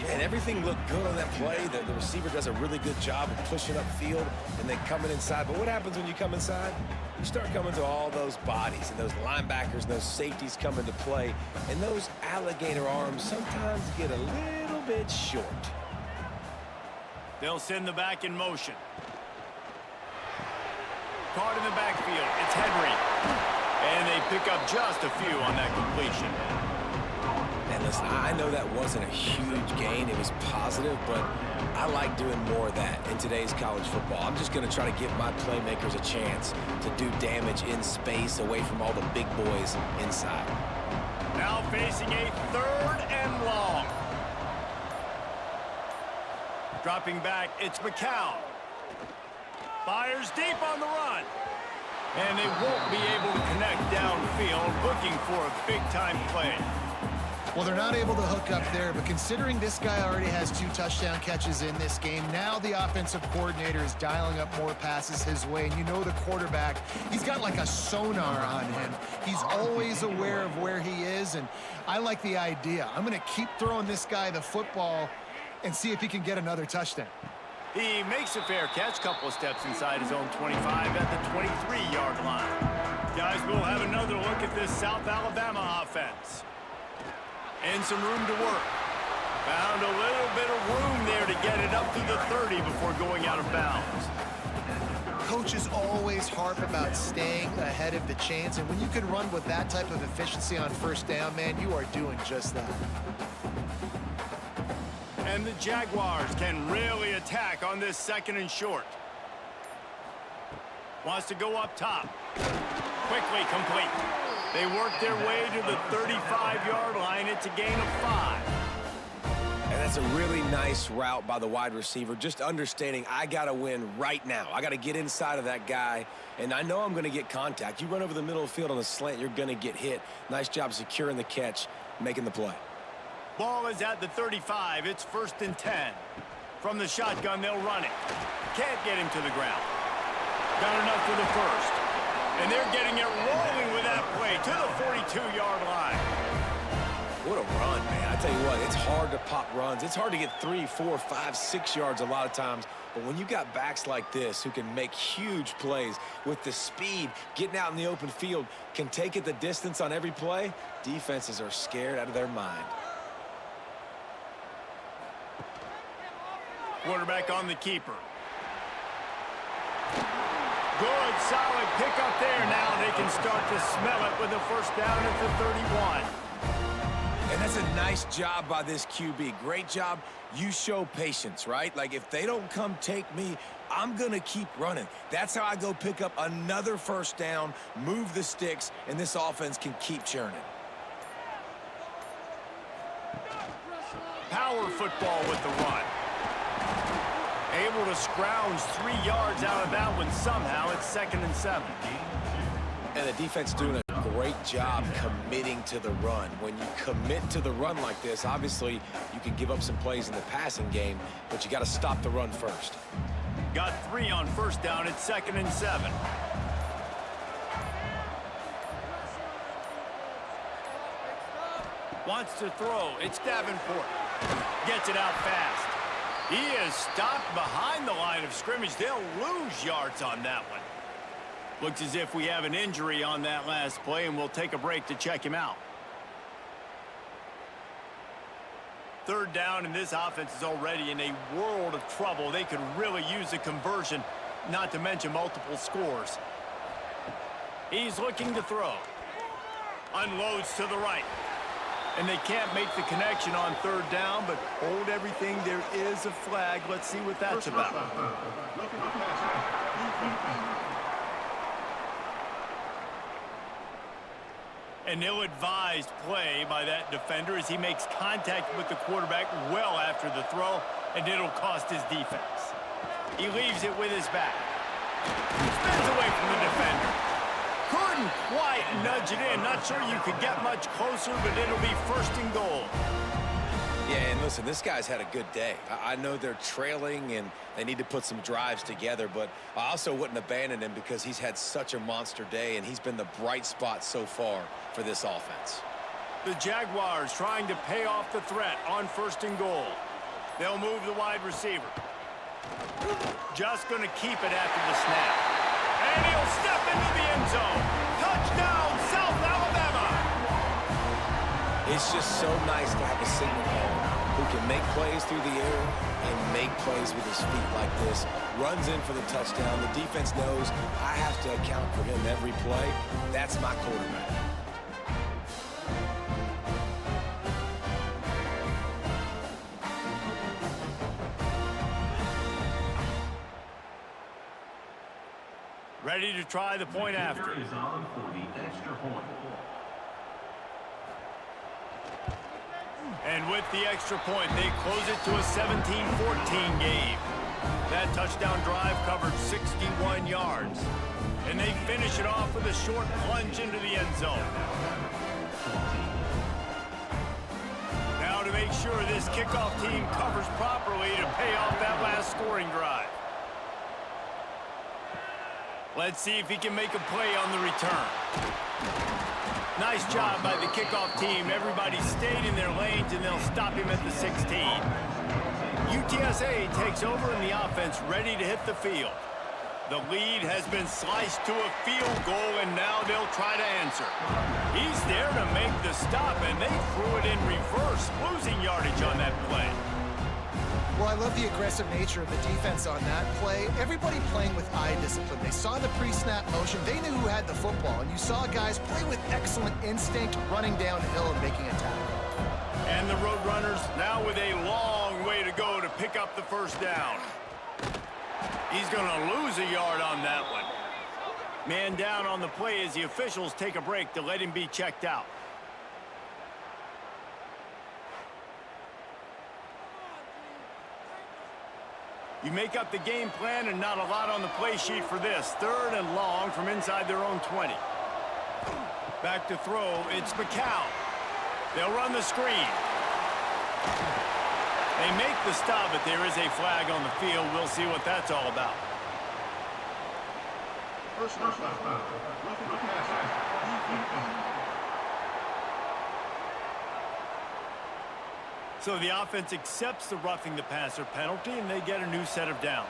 And everything looked good on that play. The receiver does a really good job of pushing upfield and then coming inside. But what happens when you come inside? You start coming to all those bodies and those linebackers and those safeties come into play. And those alligator arms sometimes get a little bit short. They'll send the back in motion. Caught in the backfield. It's Henry. And they pick up just a few on that completion. And listen, I know that wasn't a huge gain. It was positive, but I like doing more of that in today's college football. I'm just going to try to give my playmakers a chance to do damage in space away from all the big boys inside. Now facing a 3rd and long. Dropping back, it's McCown. Fires deep on the run. And they won't be able to connect downfield, looking for a big-time play. Well, they're not able to hook up there, but considering this guy already has 2 touchdown catches in this game, now the offensive coordinator is dialing up more passes his way. And you know the quarterback, he's got like a sonar on him. He's always aware of where he is, and I like the idea. I'm going to keep throwing this guy the football and see if he can get another touchdown. He makes a fair catch, couple of steps inside his own 25 at the 23-yard line. Guys, we'll have another look at this South Alabama offense. And some room to work. Found a little bit of room there to get it up to the 30 before going out of bounds. Coaches always harp about staying ahead of the chains, and when you can run with that type of efficiency on first down, man, you are doing just that. And the Jaguars can really attack on this 2nd and short. Wants to go up top. Quickly complete. They work their way to the 35-yard line. It's a gain of 5. And that's a really nice route by the wide receiver, just understanding I got to win right now. I got to get inside of that guy, and I know I'm going to get contact. You run over the middle of the field on the slant, you're going to get hit. Nice job securing the catch, making the play. Ball is at the 35. It's 1st and 10. From the shotgun, they'll run it. Can't get him to the ground. Got enough for the first. And they're getting it rolling with that play to the 42-yard line. What a run, man. I tell you what, it's hard to pop runs. It's hard to get 3, 4, 5, 6 yards a lot of times. But when you got backs like this who can make huge plays with the speed, getting out in the open field, can take it the distance on every play, defenses are scared out of their mind. Quarterback on the keeper. Good, solid pickup there. Now they can start to smell it with a first down at the 31. And that's a nice job by this QB. Great job. You show patience, right? Like, if they don't come take me, I'm going to keep running. That's how I go pick up another first down, move the sticks, and this offense can keep churning. Power football with the run. Able to scrounge 3 yards out of that one somehow. It's 2nd and 7. And the defense doing a great job committing to the run. When you commit to the run like this, obviously you can give up some plays in the passing game, but you got to stop the run first. Got 3 on first down. It's 2nd and 7. Wants to throw. It's Davenport. Gets it out fast. He is stopped behind the line of scrimmage. They'll lose yards on that one. Looks as if we have an injury on that last play, and we'll take a break to check him out. 3rd down, and this offense is already in a world of trouble. They could really use a conversion, not to mention multiple scores. He's looking to throw. Unloads to the right. And they can't make the connection on 3rd down, but hold everything. There is a flag. Let's see what that's about. An ill-advised play by that defender as he makes contact with the quarterback well after the throw, and it'll cost his defense. He leaves it with his back. Spins away from the defender. Couldn't quite nudge it in. Not sure you could get much closer, but it'll be 1st and goal. Yeah, and listen, this guy's had a good day. I know they're trailing and they need to put some drives together, but I also wouldn't abandon him because he's had such a monster day, and he's been the bright spot so far for this offense. The Jaguars trying to pay off the threat on 1st and goal. They'll move the wide receiver. Just going to keep it after the snap. And he'll step into the end zone. Touchdown, South Alabama. It's just so nice to have a signal man who can make plays through the air and make plays with his feet like this. Runs in for the touchdown. The defense knows I have to account for him every play. That's my quarterback. Ready to try the point after. Is on for the extra point. And with the extra point, they close it to a 17-14 game. That touchdown drive covered 61 yards. And they finish it off with a short plunge into the end zone. Now to make sure this kickoff team covers properly to pay off that last scoring drive. Let's see if he can make a play on the return. Nice job by the kickoff team. Everybody stayed in their lanes, and they'll stop him at the 16. UTSA takes over in the offense, ready to hit the field. The lead has been sliced to a field goal, and now they'll try to answer. He's there to make the stop, and they threw it in reverse, losing yardage on that play. Well, I love the aggressive nature of the defense on that play. Everybody playing with eye discipline. They saw the pre-snap motion. They knew who had the football. And you saw guys play with excellent instinct, running downhill and making a tackle. And the Roadrunners now with a long way to go to pick up the first down. He's going to lose a yard on that one. Man down on the play as the officials take a break to let him be checked out. You make up the game plan, and not a lot on the play sheet for this. 3rd and long from inside their own 20. Back to throw. It's McCown. They'll run the screen. They make the stop, but there is a flag on the field. We'll see what that's all about. So the offense accepts the roughing the passer penalty, and they get a new set of downs.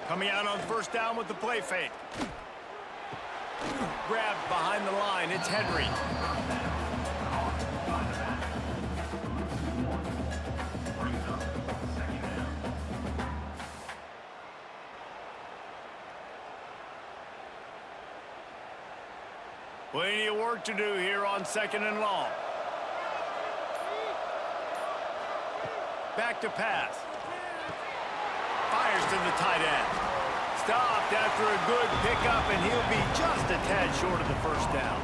Coming out on 1st down with the play fake. Grabbed behind the line. It's Henry. Plenty of work to do here on 2nd and long. Back to pass. Fires to the tight end. Stopped after a good pickup, and he'll be just a tad short of the first down.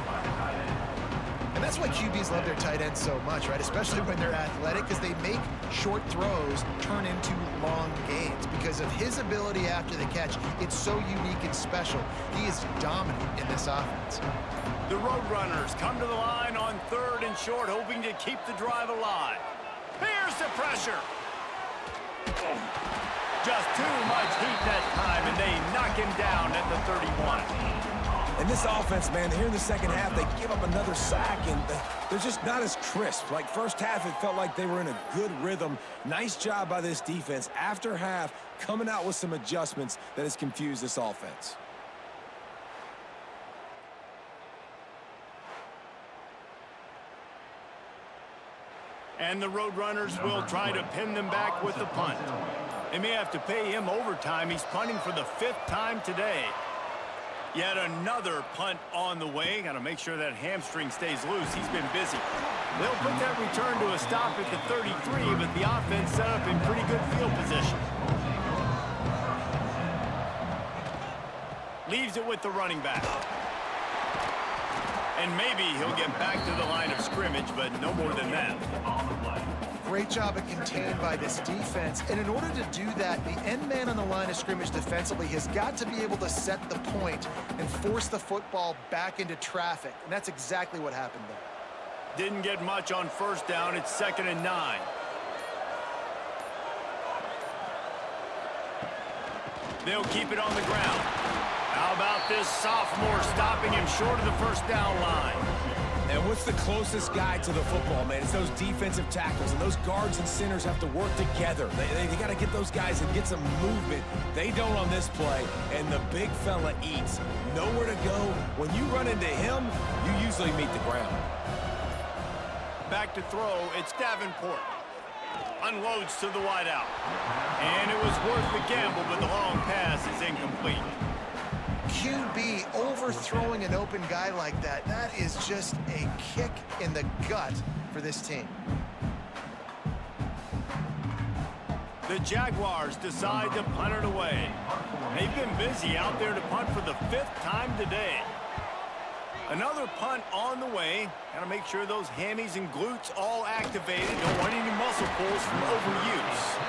And that's why QBs love their tight ends so much, right? Especially when they're athletic, because they make short throws turn into long gains. Because of his ability after the catch, it's so unique and special. He is dominant in this offense. The Roadrunners come to the line on 3rd and short, hoping to keep the drive alive. Here's the pressure. Just too much heat that time, and they knock him down at the 31. And this offense, man, here in the second half, they give up another sack, and they're just not as crisp. Like first half, it felt like they were in a good rhythm. Nice job by this defense. After half, coming out with some adjustments that has confused this offense. And the Roadrunners will try to pin them back with the punt. They may have to pay him overtime. He's punting for the 5th time today. Yet another punt on the way. Got to make sure that hamstring stays loose. He's been busy. They'll put that return to a stop at the 33, but the offense set up in pretty good field position. Leaves it with the running back. And maybe he'll get back to the line of scrimmage, but no more than that. Great job at contained by this defense. And in order to do that, the end man on the line of scrimmage defensively has got to be able to set the point and force the football back into traffic. And that's exactly what happened there. Didn't get much on 1st down. It's 2nd and 9. They'll keep it on the ground. How about this sophomore stopping him short of the 1st down line? And what's the closest guy to the football, man? It's those defensive tackles, and those guards and centers have to work together. They got to get those guys and get some movement. They don't on this play, and the big fella eats. Nowhere to go. When you run into him, you usually meet the ground. Back to throw, it's Davenport. Unloads to the wideout. And it was worth the gamble, but the long pass is incomplete. QB overthrowing an open guy like that, that is just a kick in the gut for this team. The Jaguars decide to punt it away. They've been busy out there to punt for the 5th time today. Another punt on the way. Got to make sure those hammies and glutes all activated. Don't want any muscle pulls from overuse.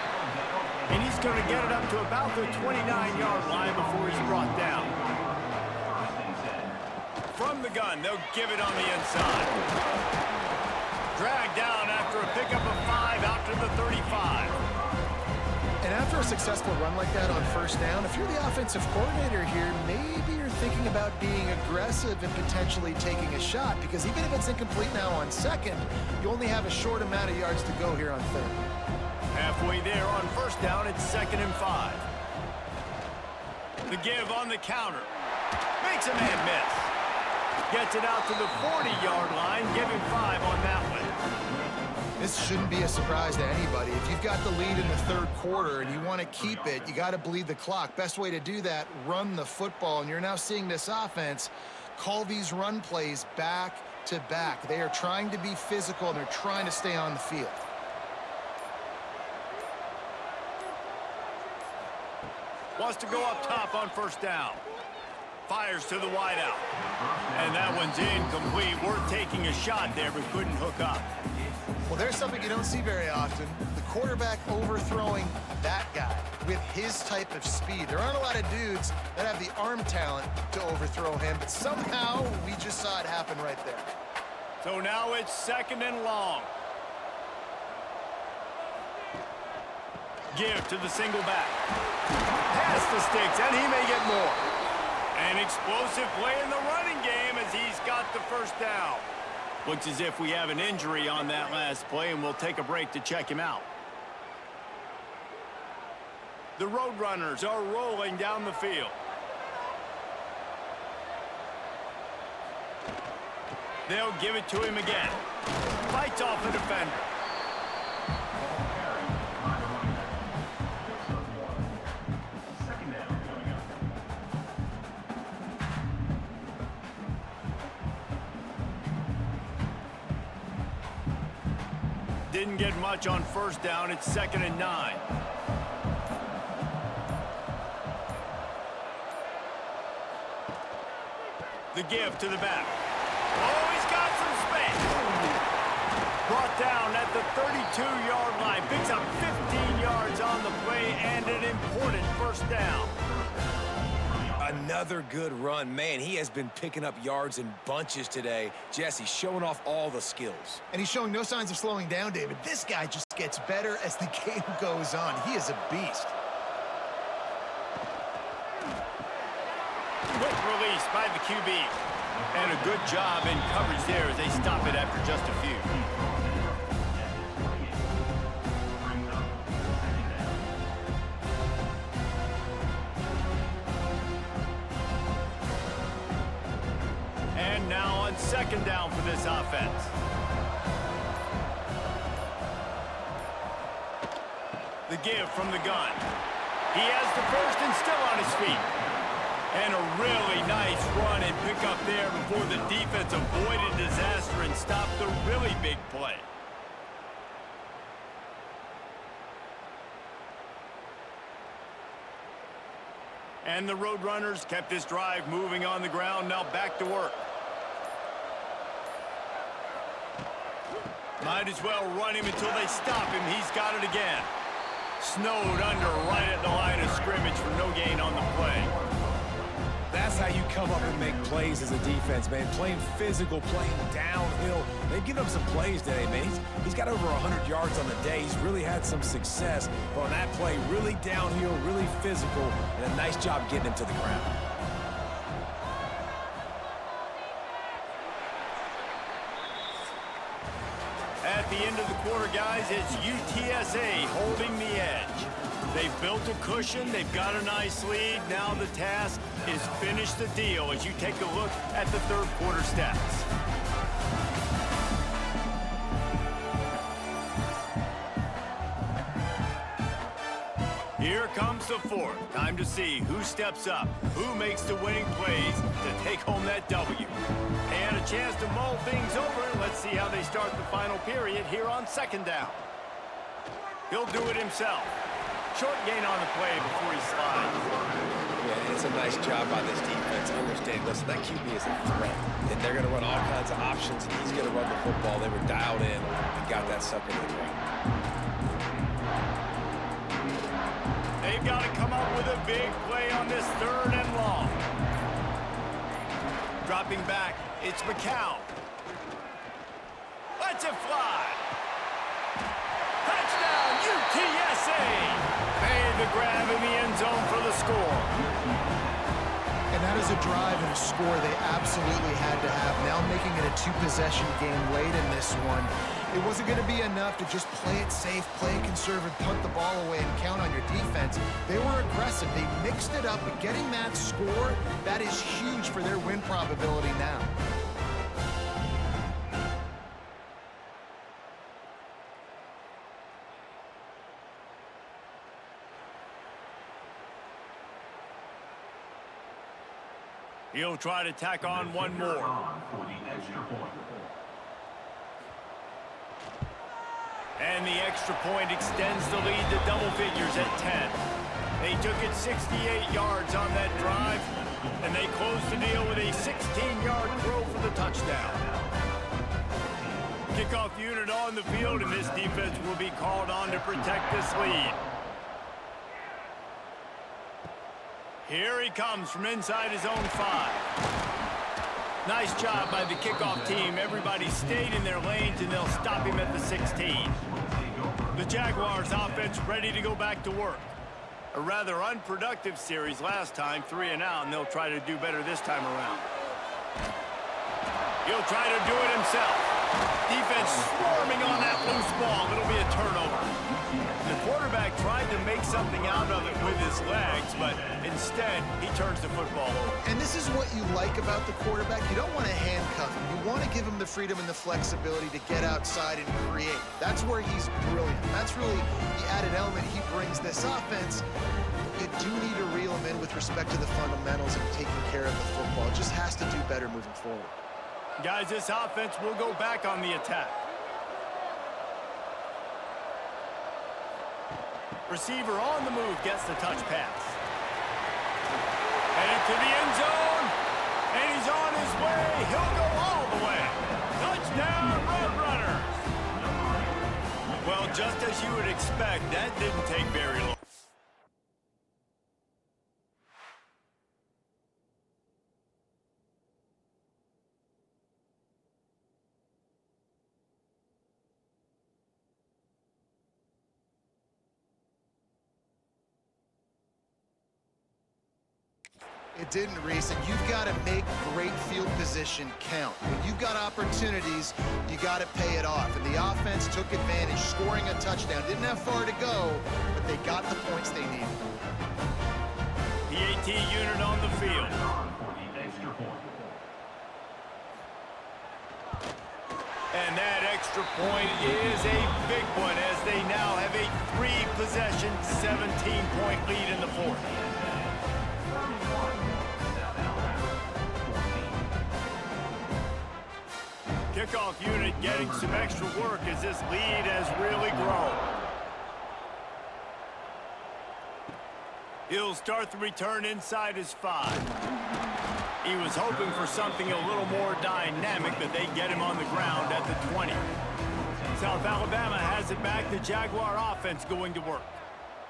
And he's going to get it up to about the 29-yard line before he's brought down. From the gun, they'll give it on the inside. Dragged down after a pickup of 5 out to the 35. And after a successful run like that on 1st down, if you're the offensive coordinator here, maybe you're thinking about being aggressive and potentially taking a shot, because even if it's incomplete now on 2nd, you only have a short amount of yards to go here on 3rd. Halfway there on 1st down, it's 2nd and 5. The give on the counter. Makes a man miss. Gets it out to the 40-yard line. Give him 5 on that one. This shouldn't be a surprise to anybody. If you've got the lead in the 3rd quarter and you want to keep it, you got to bleed the clock. Best way to do that, run the football. And you're now seeing this offense call these run plays back to back. They are trying to be physical, and they're trying to stay on the field. Wants to go up top on 1st down. Fires to the wideout. And that one's incomplete. Worth taking a shot there, but couldn't hook up. Well, there's something you don't see very often. The quarterback overthrowing that guy with his type of speed. There aren't a lot of dudes that have the arm talent to overthrow him, but somehow we just saw it happen right there. So now it's 2nd and long. Give to the single back. Pass the sticks, and he may get more. An explosive play in the running game as he's got the 1st down. Looks as if we have an injury on that last play, and we'll take a break to check him out. The Roadrunners are rolling down the field. They'll give it to him again. Fights off the defender. Didn't get much on first down. It's 2nd and 9. The give to the back. Oh, he's got some space. Brought down at the 32-yard line. Picks up 15 yards on the play and an important first down. Another good run. Man, he has been picking up yards in bunches today. Jesse showing off all the skills. And he's showing no signs of slowing down, David. This guy just gets better as the game goes on. He is a beast. Quick release by the QB. And a good job in coverage there as they stop it after just a few. And now on 2nd down for this offense. The give from the gun. He has the first and still on his feet. And a really nice run and pick up there before the defense avoided disaster and stopped the really big play. And the Roadrunners kept this drive moving on the ground. Now back to work. Might as well run him until they stop him. He's got it again. Snowed under right at the line of scrimmage for no gain on the play. That's how you come up and make plays as a defense, man. Playing physical, playing downhill. They've given him some plays today, man. He's got over 100 yards on the day. He's really had some success. But on that play, really downhill, really physical, and a nice job getting him to the ground. At the end of the quarter, guys, it's UTSA holding the edge. They've built a cushion. They've got a nice lead. Now the task is finish the deal as you take a look at the third quarter stats. Here comes the fourth. Time to see who steps up, who makes the winning plays to take home that W. And a chance to mull things over. Let's see how they start the final period here on 2nd down. He'll do it himself. Short gain on the play before he slides. Yeah, it's a nice job by this defense. Understand, listen, that QB is a threat. And they're going to run all kinds of options, and he's going to run the football. They were dialed in and got that sucker to the ground. They've got to come up with a big play on this 3rd and long. Dropping back, it's McCown. Lets it fly. Touchdown, UTSA! Made the grab in the end zone for the score. And that is a drive and a score they absolutely had to have. Now making it a 2-possession game late in this one. It wasn't going to be enough to just play it safe, play it conservative, punt the ball away, and count on your defense. They were aggressive. They mixed it up, but getting that score, that is huge for their win probability now. He'll try to tack on one more. For the extra point. And the extra point extends the lead to double figures at 10. They took it 68 yards on that drive, and they closed the deal with a 16-yard throw for the touchdown. Kickoff unit on the field, and this defense will be called on to protect this lead. Here he comes from inside his own 5. Nice job by the kickoff team. Everybody stayed in their lanes, and they'll stop him at the 16. The Jaguars offense ready to go back to work. A rather unproductive series last time, 3 and out, and they'll try to do better this time around. He'll try to do it himself. Defense swarming on that loose ball. It'll be a turnover. The quarterback tried to make something out of it with his legs, but instead, he turns the football over. And this is what you like about the quarterback. You don't want to handcuff him. You want to give him the freedom and the flexibility to get outside and create. That's where he's brilliant. That's really the added element he brings this offense. You do need to reel him in with respect to the fundamentals of taking care of the football. It just has to do better moving forward. Guys, this offense will go back on the attack. Receiver on the move gets the touch pass. And into the end zone. And he's on his way. He'll go all the way. Touchdown, Roadrunners. Well, just as you would expect, that didn't take very long. It didn't, Reese, and you've got to make great field position count. When you've got opportunities, you got to pay it off. And the offense took advantage, scoring a touchdown. Didn't have far to go, but they got the points they needed. PAT unit on the field. For the extra point. And that extra point is a big one as they now have a 3-possession, 17-point lead in the fourth. Kickoff unit getting some extra work as this lead has really grown. He'll start the return inside his 5. He was hoping for something a little more dynamic, but they get him on the ground at the 20. South Alabama has it back. The Jaguar offense going to work.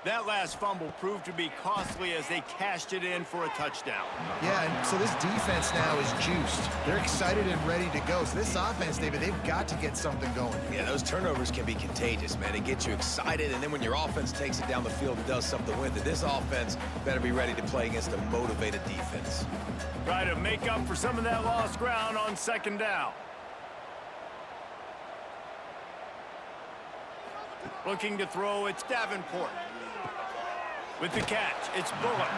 That last fumble proved to be costly as they cashed it in for a touchdown. Yeah, and so this defense now is juiced. They're excited and ready to go. So this offense, David, they've got to get something going. Yeah, those turnovers can be contagious, man. It gets you excited, and then when your offense takes it down the field and does something with it, this offense better be ready to play against a motivated defense. Try to make up for some of that lost ground on second down. Looking to throw, it's Davenport. With the catch, it's Bullock.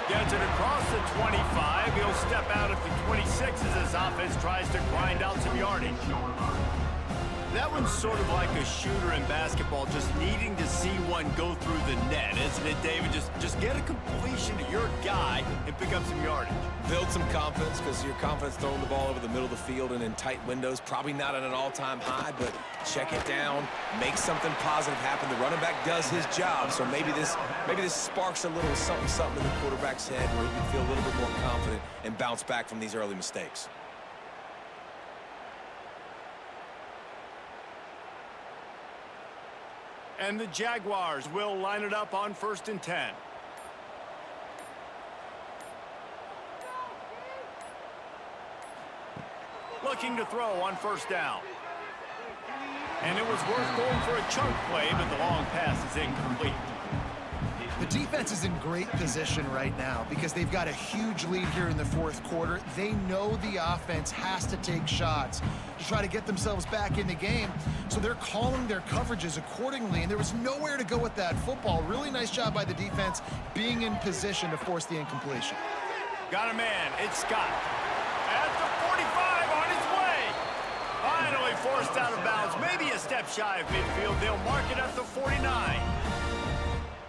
Gets it across the 25. He'll step out at the 26 as this offense tries to grind out some yardage. That one's sort of like a shooter in basketball, just needing to see one go through the net, isn't it, David? Just get a completion to your guy and pick up some yardage. Build some confidence, because your confidence throwing the ball over the middle of the field and in tight windows, probably not at an all-time high, but check it down, make something positive happen. The running back does his job, so maybe this sparks a little something in the quarterback's head where he can feel a little bit more confident and bounce back from these early mistakes. And the Jaguars will line it up on 1st and 10. Looking to throw on 1st down. And it was worth going for a chunk play, but the long pass is incomplete. The defense is in great position right now because they've got a huge lead here in the fourth quarter. They know the offense has to take shots to try to get themselves back in the game, so they're calling their coverages accordingly, and there was nowhere to go with that football. Really nice job by the defense being in position to force the incompletion. Got a man. It's Scott. At the 45 on his way. Finally forced out of bounds. Maybe a step shy of midfield. They'll mark it at the 49.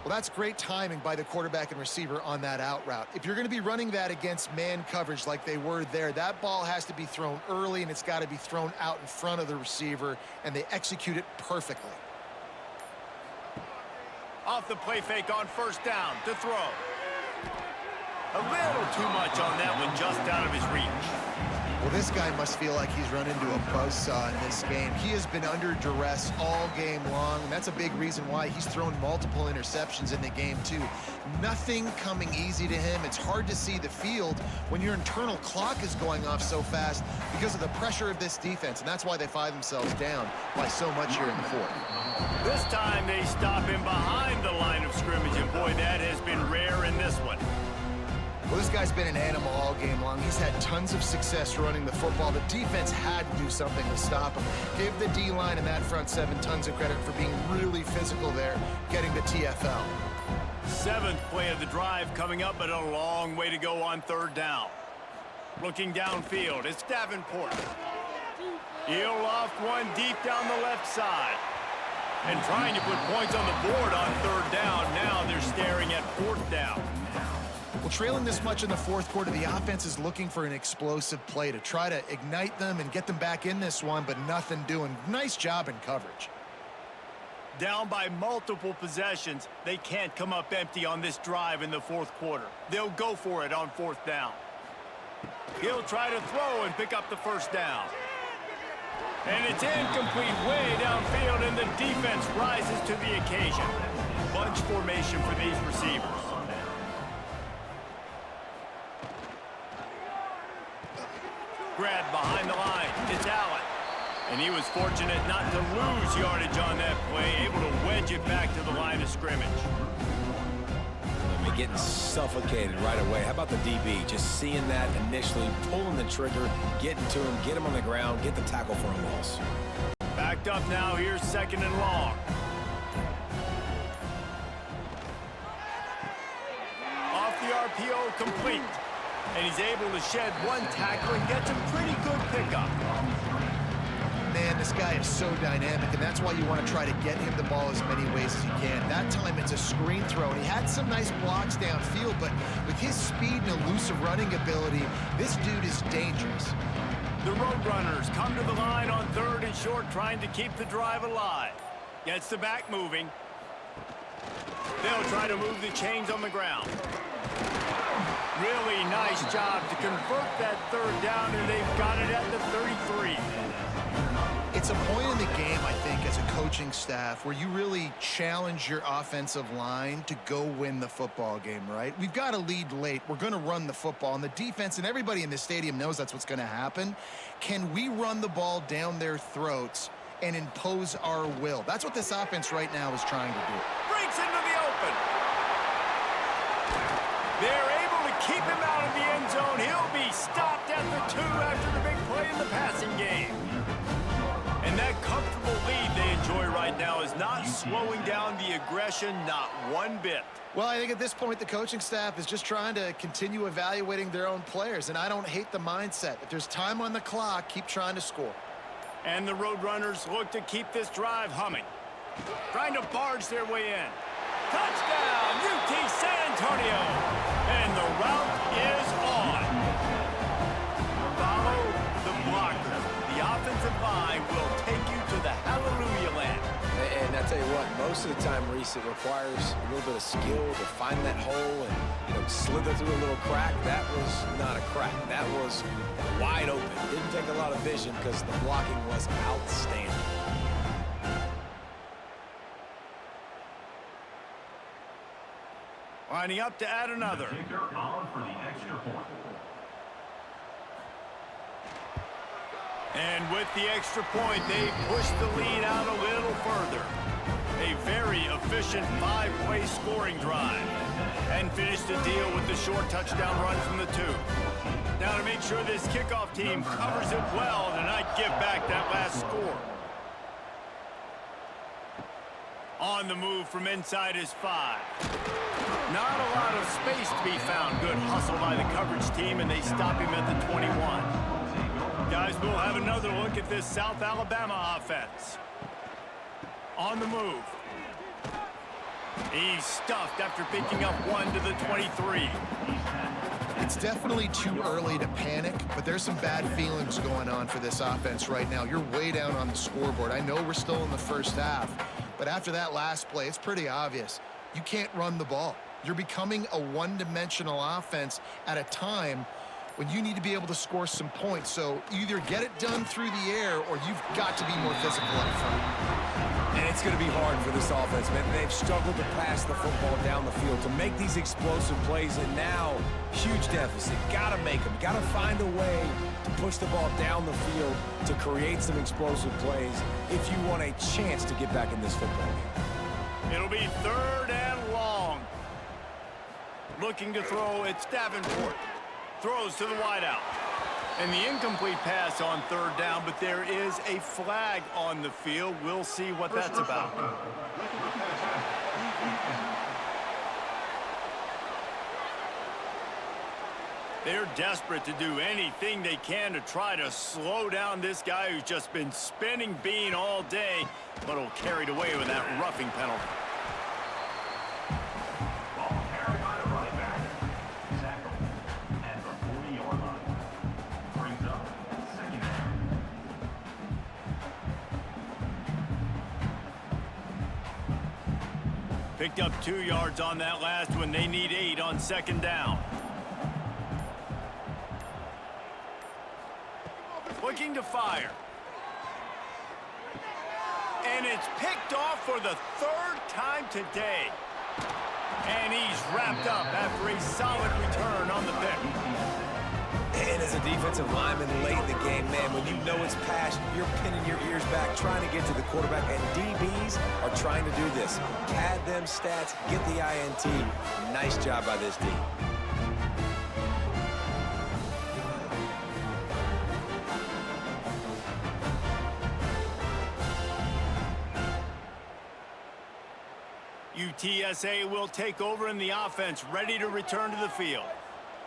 Well, that's great timing by the quarterback and receiver on that out route. If you're going to be running that against man coverage like they were there, that ball has to be thrown early, and it's got to be thrown out in front of the receiver, and they execute it perfectly. Off the play fake on 1st down to throw. A little too much on that one, just out of his reach. Well, this guy must feel like he's run into a buzzsaw in this game. He has been under duress all game long, and that's a big reason why he's thrown multiple interceptions in the game, too. Nothing coming easy to him. It's hard to see the field when your internal clock is going off so fast because of the pressure of this defense, and that's why they find themselves down by so much here in the fourth. This time they stop him behind the line of scrimmage, and boy, that has been rare in this one. Well, this guy's been an animal all game long. He's had tons of success running the football. The defense had to do something to stop him. Give the D-line and that front seven tons of credit for being really physical there, getting the TFL. 7th play of the drive coming up, but a long way to go on 3rd down. Looking downfield, it's Davenport. He'll loft one deep down the left side. And trying to put points on the board on 3rd down. Now they're staring at 4th down. Well, trailing this much in the fourth quarter, the offense is looking for an explosive play to try to ignite them and get them back in this one, but nothing doing. Nice job in coverage. Down by multiple possessions, they can't come up empty on this drive in the fourth quarter. They'll go for it on fourth down. He'll try to throw and pick up the first down. And it's incomplete way downfield, and the defense rises to the occasion. Bunch formation for these receivers. Grab behind the line. It's Allen. And he was fortunate not to lose yardage on that play, able to wedge it back to the line of scrimmage. I mean, getting suffocated right away. How about the DB? Just seeing that initially, pulling the trigger, getting to him, get him on the ground, get the tackle for a loss. Backed up now. Here's second and long. Off the RPO, complete. And he's able to shed one tackle and gets a pretty good pickup. Man, this guy is so dynamic, and that's why you want to try to get him the ball as many ways as you can. That time, it's a screen throw, and he had some nice blocks downfield, but with his speed and elusive running ability, this dude is dangerous. The Roadrunners come to the line on third and short, trying to keep the drive alive. Gets the back moving. They'll try to move the chains on the ground. Really nice job to convert that third down, and they've got it at the 33. It's a point in the game, I think, as a coaching staff where you really challenge your offensive line to go win the football game, right? We've got to lead late. We're going to run the football, and the defense and everybody in the stadium knows that's what's going to happen. Can we run the ball down their throats and impose our will? That's what this offense right now is trying to do. Breaks into the open. They're able to keep him out of the end zone. He'll be stopped at the 2 after the big play in the passing game. And that comfortable lead they enjoy right now is not slowing down the aggression, not one bit. Well, I think at this point, the coaching staff is just trying to continue evaluating their own players, and I don't hate the mindset. If there's time on the clock, keep trying to score. And the Roadrunners look to keep this drive humming. Trying to barge their way in. Touchdown, UT San Antonio! And the route is on. Follow the blockers. The offensive line will take you to the hallelujah land. And I tell you what, most of the time, Reese, it requires a little bit of skill to find that hole and slither through a little crack. That was not a crack. That was wide open. Didn't take a lot of vision because the blocking was outstanding. Lining up to add another. Kicker on for the extra point. And with the extra point, they push the lead out a little further. A very efficient 5-play scoring drive. And finish the deal with the short touchdown run from the 2. Now to make sure this kickoff team covers it well to not give back that last score. On the move from inside is 5. Not a lot of space to be found. Good hustle by the coverage team, and they stop him at the 21. Guys, we'll have another look at this South Alabama offense. On the move. He's stuffed after picking up 1 to the 23. It's definitely too early to panic, but there's some bad feelings going on for this offense right now. You're way down on the scoreboard. I know we're still in the first half, but after that last play, it's pretty obvious. You can't run the ball. You're becoming a one-dimensional offense at a time when you need to be able to score some points. So either get it done through the air or you've got to be more physical up front. And it's going to be hard for this offense, man. They've struggled to pass the football down the field, to make these explosive plays, and now, huge deficit. Got to make them. Got to find a way to push the ball down the field to create some explosive plays if you want a chance to get back in this football game. It'll be 3rd and long. Looking to throw, it's Davenport. Throws to the wideout. And the incomplete pass on 3rd down, but there is a flag on the field. We'll see what that's about. They're desperate to do anything they can to try to slow down this guy who's just been spinning bean all day, but will carried away with that roughing penalty. Ball carried by the running back. Tackled at the 40-yard line. Brings up second down. Picked up 2 yards on that last one. They need 8 on second down. Looking to fire. And it's picked off for the 3rd time today. And he's wrapped up after a solid return on the pick. And as a defensive lineman late in the game, man, when you know it's passed, you're pinning your ears back, trying to get to the quarterback, and DBs are trying to do this. Pad them stats, get the INT. Nice job by this D. UTSA will take over in the offense, ready to return to the field.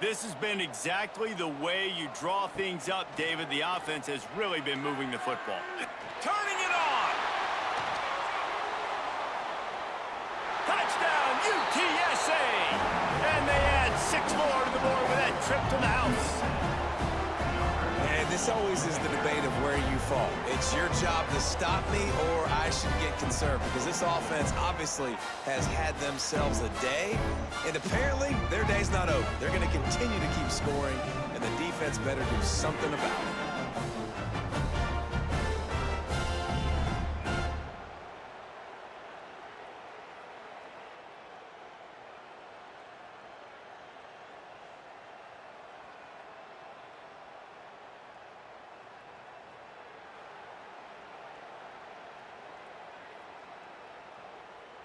This has been exactly the way you draw things up, David. The offense has really been moving the football. Turning it on! Touchdown, UTSA! And they add 6 more to the board with that trip to the house. And this always is the debate of where you fall. It's your job to stop me, or I should get concerned, because this offense obviously has had themselves a day, and apparently their day's not over. They're going to continue to keep scoring, and the defense better do something about it.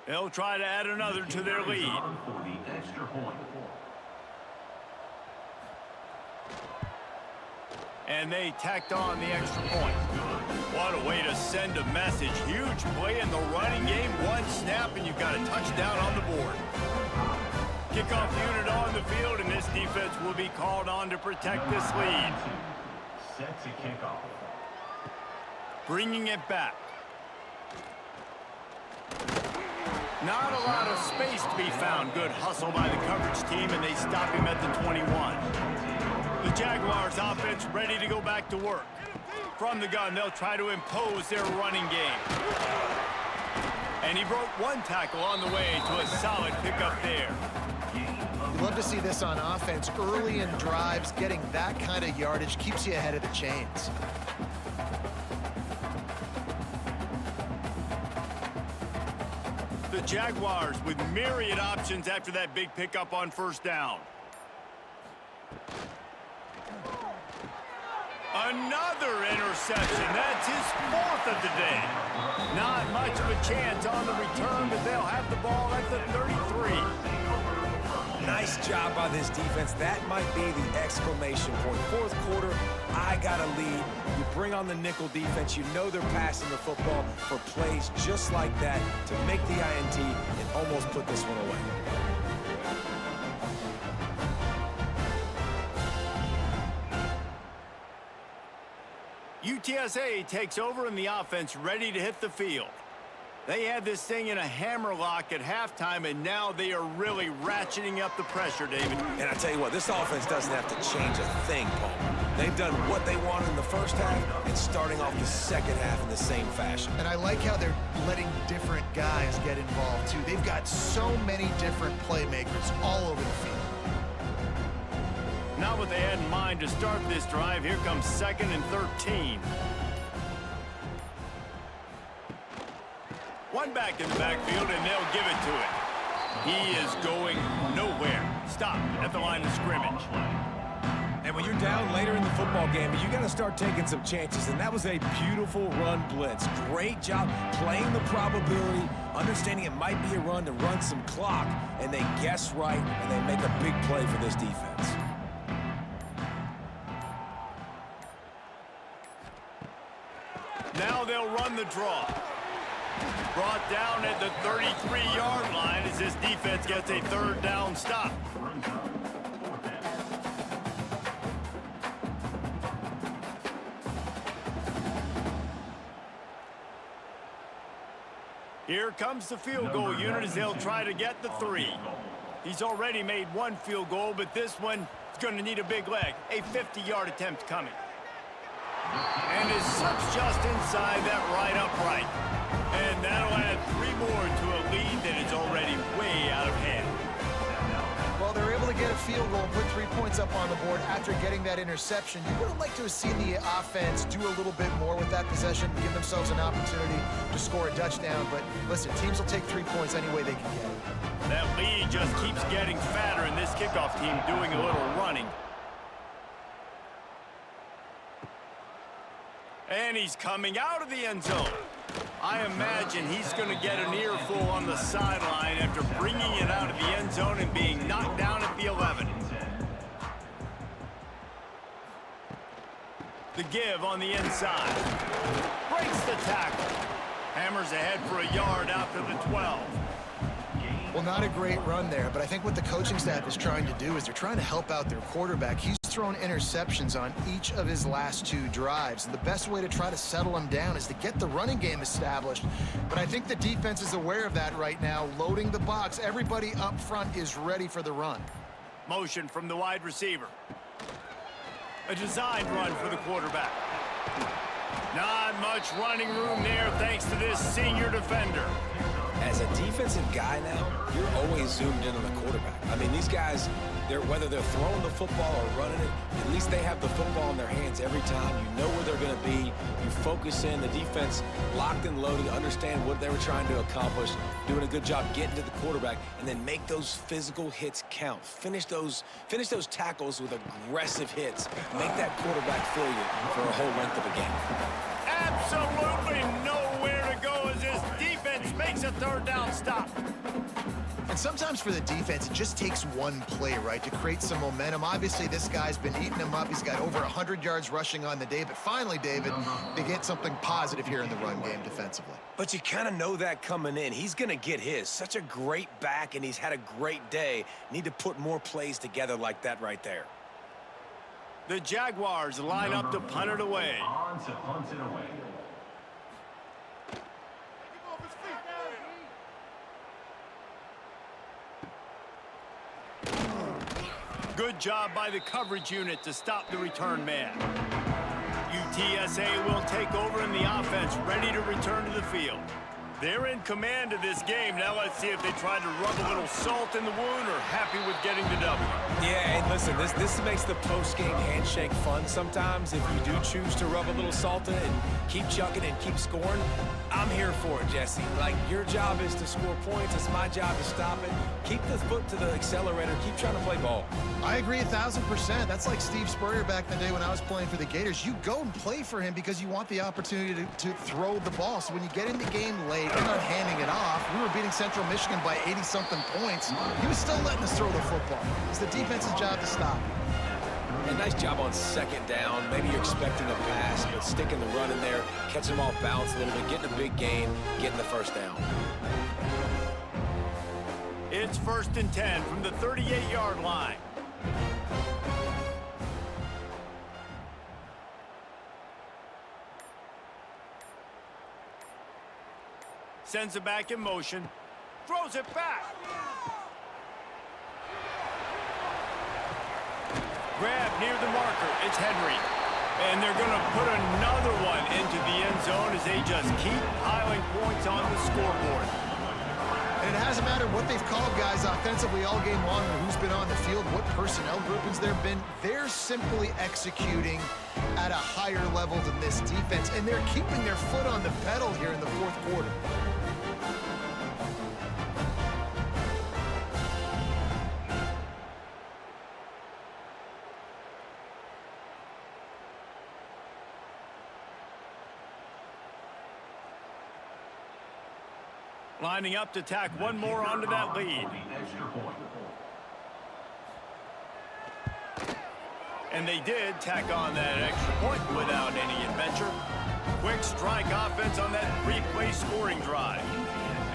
They'll try to add another to their lead. For the extra point. And they tacked on the extra point. What a way to send a message. Huge play in the running game. 1 snap, and you've got a touchdown on the board. Kickoff unit on the field, and this defense will be called on to protect this lead. Set to kick off. Bringing it back. Not a lot of space to be found. Good hustle by the coverage team, and they stop him at the 21. The Jaguars offense ready to go back to work. From the gun, they'll try to impose their running game. And he broke 1 tackle on the way to a solid pickup there. You love to see this on offense. Early in drives, getting that kind of yardage keeps you ahead of the chains. The Jaguars with myriad options after that big pickup on first down. Another interception. That's his 4th of the day. Not much of a chance on the return, but they'll have the ball at the 33. Nice job by this defense. That might be the exclamation point. 4th quarter, I got a lead. You bring on the nickel defense. You know they're passing the football for plays just like that to make the INT and almost put this one away. UTSA takes over in the offense, ready to hit the field. They had this thing in a hammerlock at halftime, and now they are really ratcheting up the pressure, David. And I tell you what, this offense doesn't have to change a thing, Paul. They've done what they wanted in the first half and starting off the second half in the same fashion. And I like how they're letting different guys get involved, too. They've got so many different playmakers all over the field. Not what they had in mind to start this drive. Here comes 2nd and 13. 1 back in the backfield, and they'll give it to him. He is going nowhere. Stop at the line of scrimmage. And when you're down later in the football game, you got to start taking some chances, and that was a beautiful run blitz. Great job playing the probability, understanding it might be a run to run some clock, and they guess right, and they make a big play for this defense. Now they'll run the draw. Brought down at the 33-yard line as this defense gets a 3rd down stop. Here comes the field goal unit as they'll try to get the 3. He's already made 1 field goal, but this one is going to need a big leg. A 50-yard attempt coming. And it slips just inside that right upright. And that'll add 3 more to a lead that is already puts up on the board after getting that interception. You would have liked to have seen the offense do a little bit more with that possession, give themselves an opportunity to score a touchdown. But listen, teams will take 3 points any way they can get it. That lead just keeps getting fatter, and this kickoff team doing a little running. And he's coming out of the end zone. I imagine he's going to get an earful on the sideline after bringing it out of the end zone and being knocked down at the 11. The give on the inside. Breaks the tackle. Hammers ahead for a yard out to the 12. Well, not a great run there, but I think what the coaching staff is trying to do is they're trying to help out their quarterback. He's thrown interceptions on each of his last 2 drives, and the best way to try to settle him down is to get the running game established. But I think the defense is aware of that right now, loading the box. Everybody up front is ready for the run. Motion from the wide receiver. A designed run for the quarterback. Not much running room there thanks to this senior defender. As a defensive guy now, you're always zoomed in on the quarterback. I mean, these guys, whether they're throwing the football or running it, at least they have the football in their hands every time. You know where they're going to be. You focus in. The defense locked and loaded, understand what they were trying to accomplish, doing a good job getting to the quarterback, and then make those physical hits count. Finish those tackles with aggressive hits. Make that quarterback feel you for a whole length of a game. Absolutely nowhere to go as this defense makes a third down stop. And sometimes for the defense, it just takes one play, right, to create some momentum. Obviously, this guy's been eating him up. He's got over 100 yards rushing on the day. But finally, David, they get something positive here in the run game defensively. But you kind of know that coming in. He's going to get his. Such a great back, and he's had a great day. Need to put more plays together like that right there. The Jaguars line up to punt it away. On to punt it away. Good job by the coverage unit to stop the return man. UTSA will take over in the offense, ready to return to the field. They're in command of this game. Now let's see if they try to rub a little salt in the wound or happy with getting the W. Yeah, and listen, this makes the post-game handshake fun sometimes. If you do choose to rub a little salt in it and keep chucking and keep scoring, I'm here for it, Jesse. Like, your job is to score points. It's my job to stop it. Keep the foot to the accelerator. Keep trying to play ball. I agree 1,000%. That's like Steve Spurrier back in the day when I was playing for the Gators. You go and play for him because you want the opportunity to throw the ball. So when you get in the game late, you're not handing it off. We were beating Central Michigan by 80-something points. He was still letting us throw the football. It's the defense's job to stop. A nice job on second down. Maybe you're expecting a pass, but sticking the run in there, catching them off balance a little bit, getting a big gain, getting the first down. It's 1st and 10 from the 38-yard line. Sends it back in motion. Throws it back. Grab near the marker. It's Henry. And they're going to put another one into the end zone as they just keep piling points on the scoreboard. And it hasn't mattered what they've called guys offensively all game long or who's been on the field, what personnel groupings there have been. They're simply executing at a higher level than this defense, and they're keeping their foot on the pedal here in the fourth quarter. Lining up to tack one more onto that lead. And they did tack on that extra point without any adventure. Quick strike offense on that three-play scoring drive.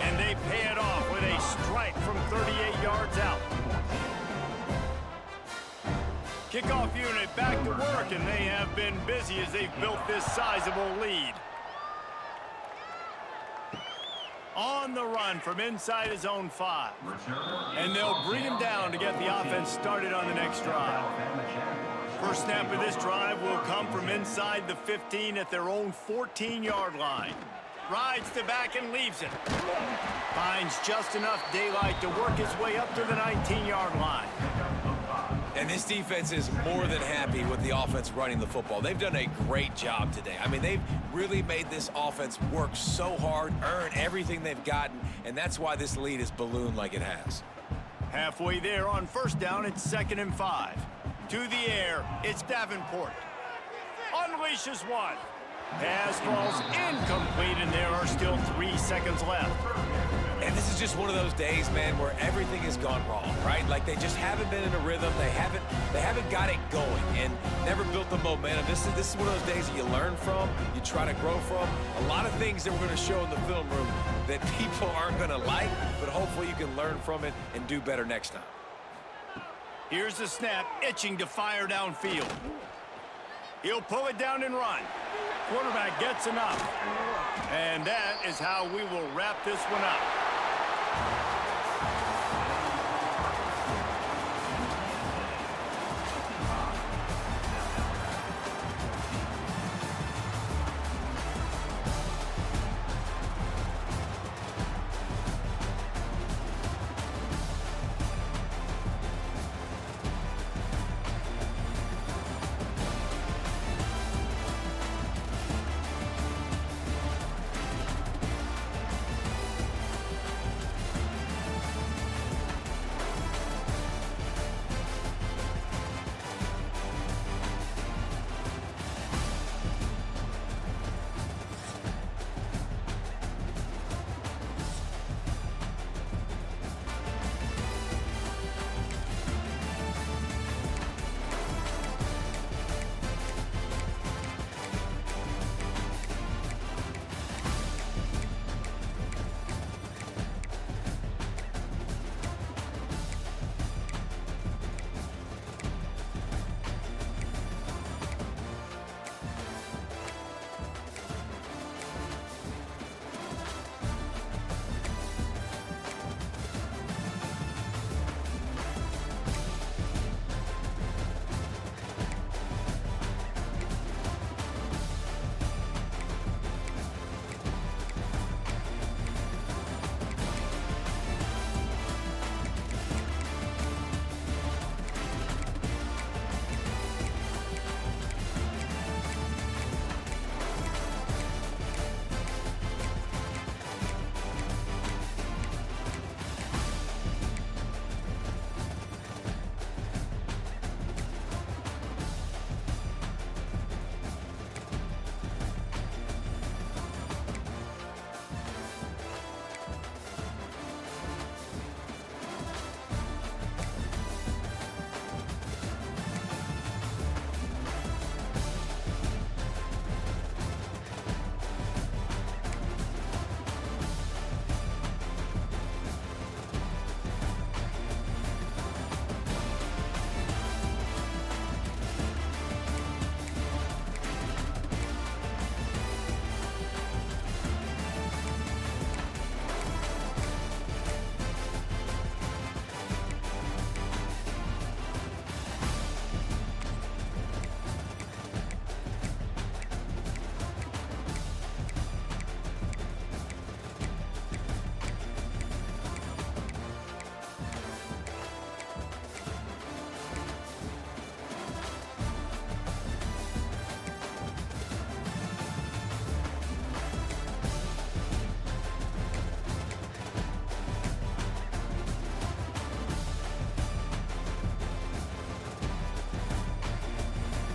And they pay it off with a strike from 38 yards out. Kickoff unit back to work, and they have been busy as they've built this sizable lead. On the run from inside his own 5. And they'll bring him down to get the offense started on the next drive. First snap of this drive will come from inside the 15 at their own 14-yard line. Rides to back and leaves it. Finds just enough daylight to work his way up to the 19-yard line. And this defense is more than happy with the offense running the football. They've done a great job today. I mean, they've really made this offense work so hard, earn everything they've gotten, and that's why this lead is ballooned like it has. Halfway there on first down, it's 2nd and 5. To the air, it's Davenport. Unleashes one. Pass falls incomplete, and there are still 3 seconds left. And this is just one of those days, man, where everything has gone wrong, right? Like they just haven't been in a rhythm. They haven't got it going and never built the momentum. This is one of those days that you learn from, you try to grow from. A lot of things that we're going to show in the film room that people aren't going to like, but hopefully you can learn from it and do better next time. Here's the snap, itching to fire downfield. He'll pull it down and run. Quarterback gets enough. And that is how we will wrap this one up.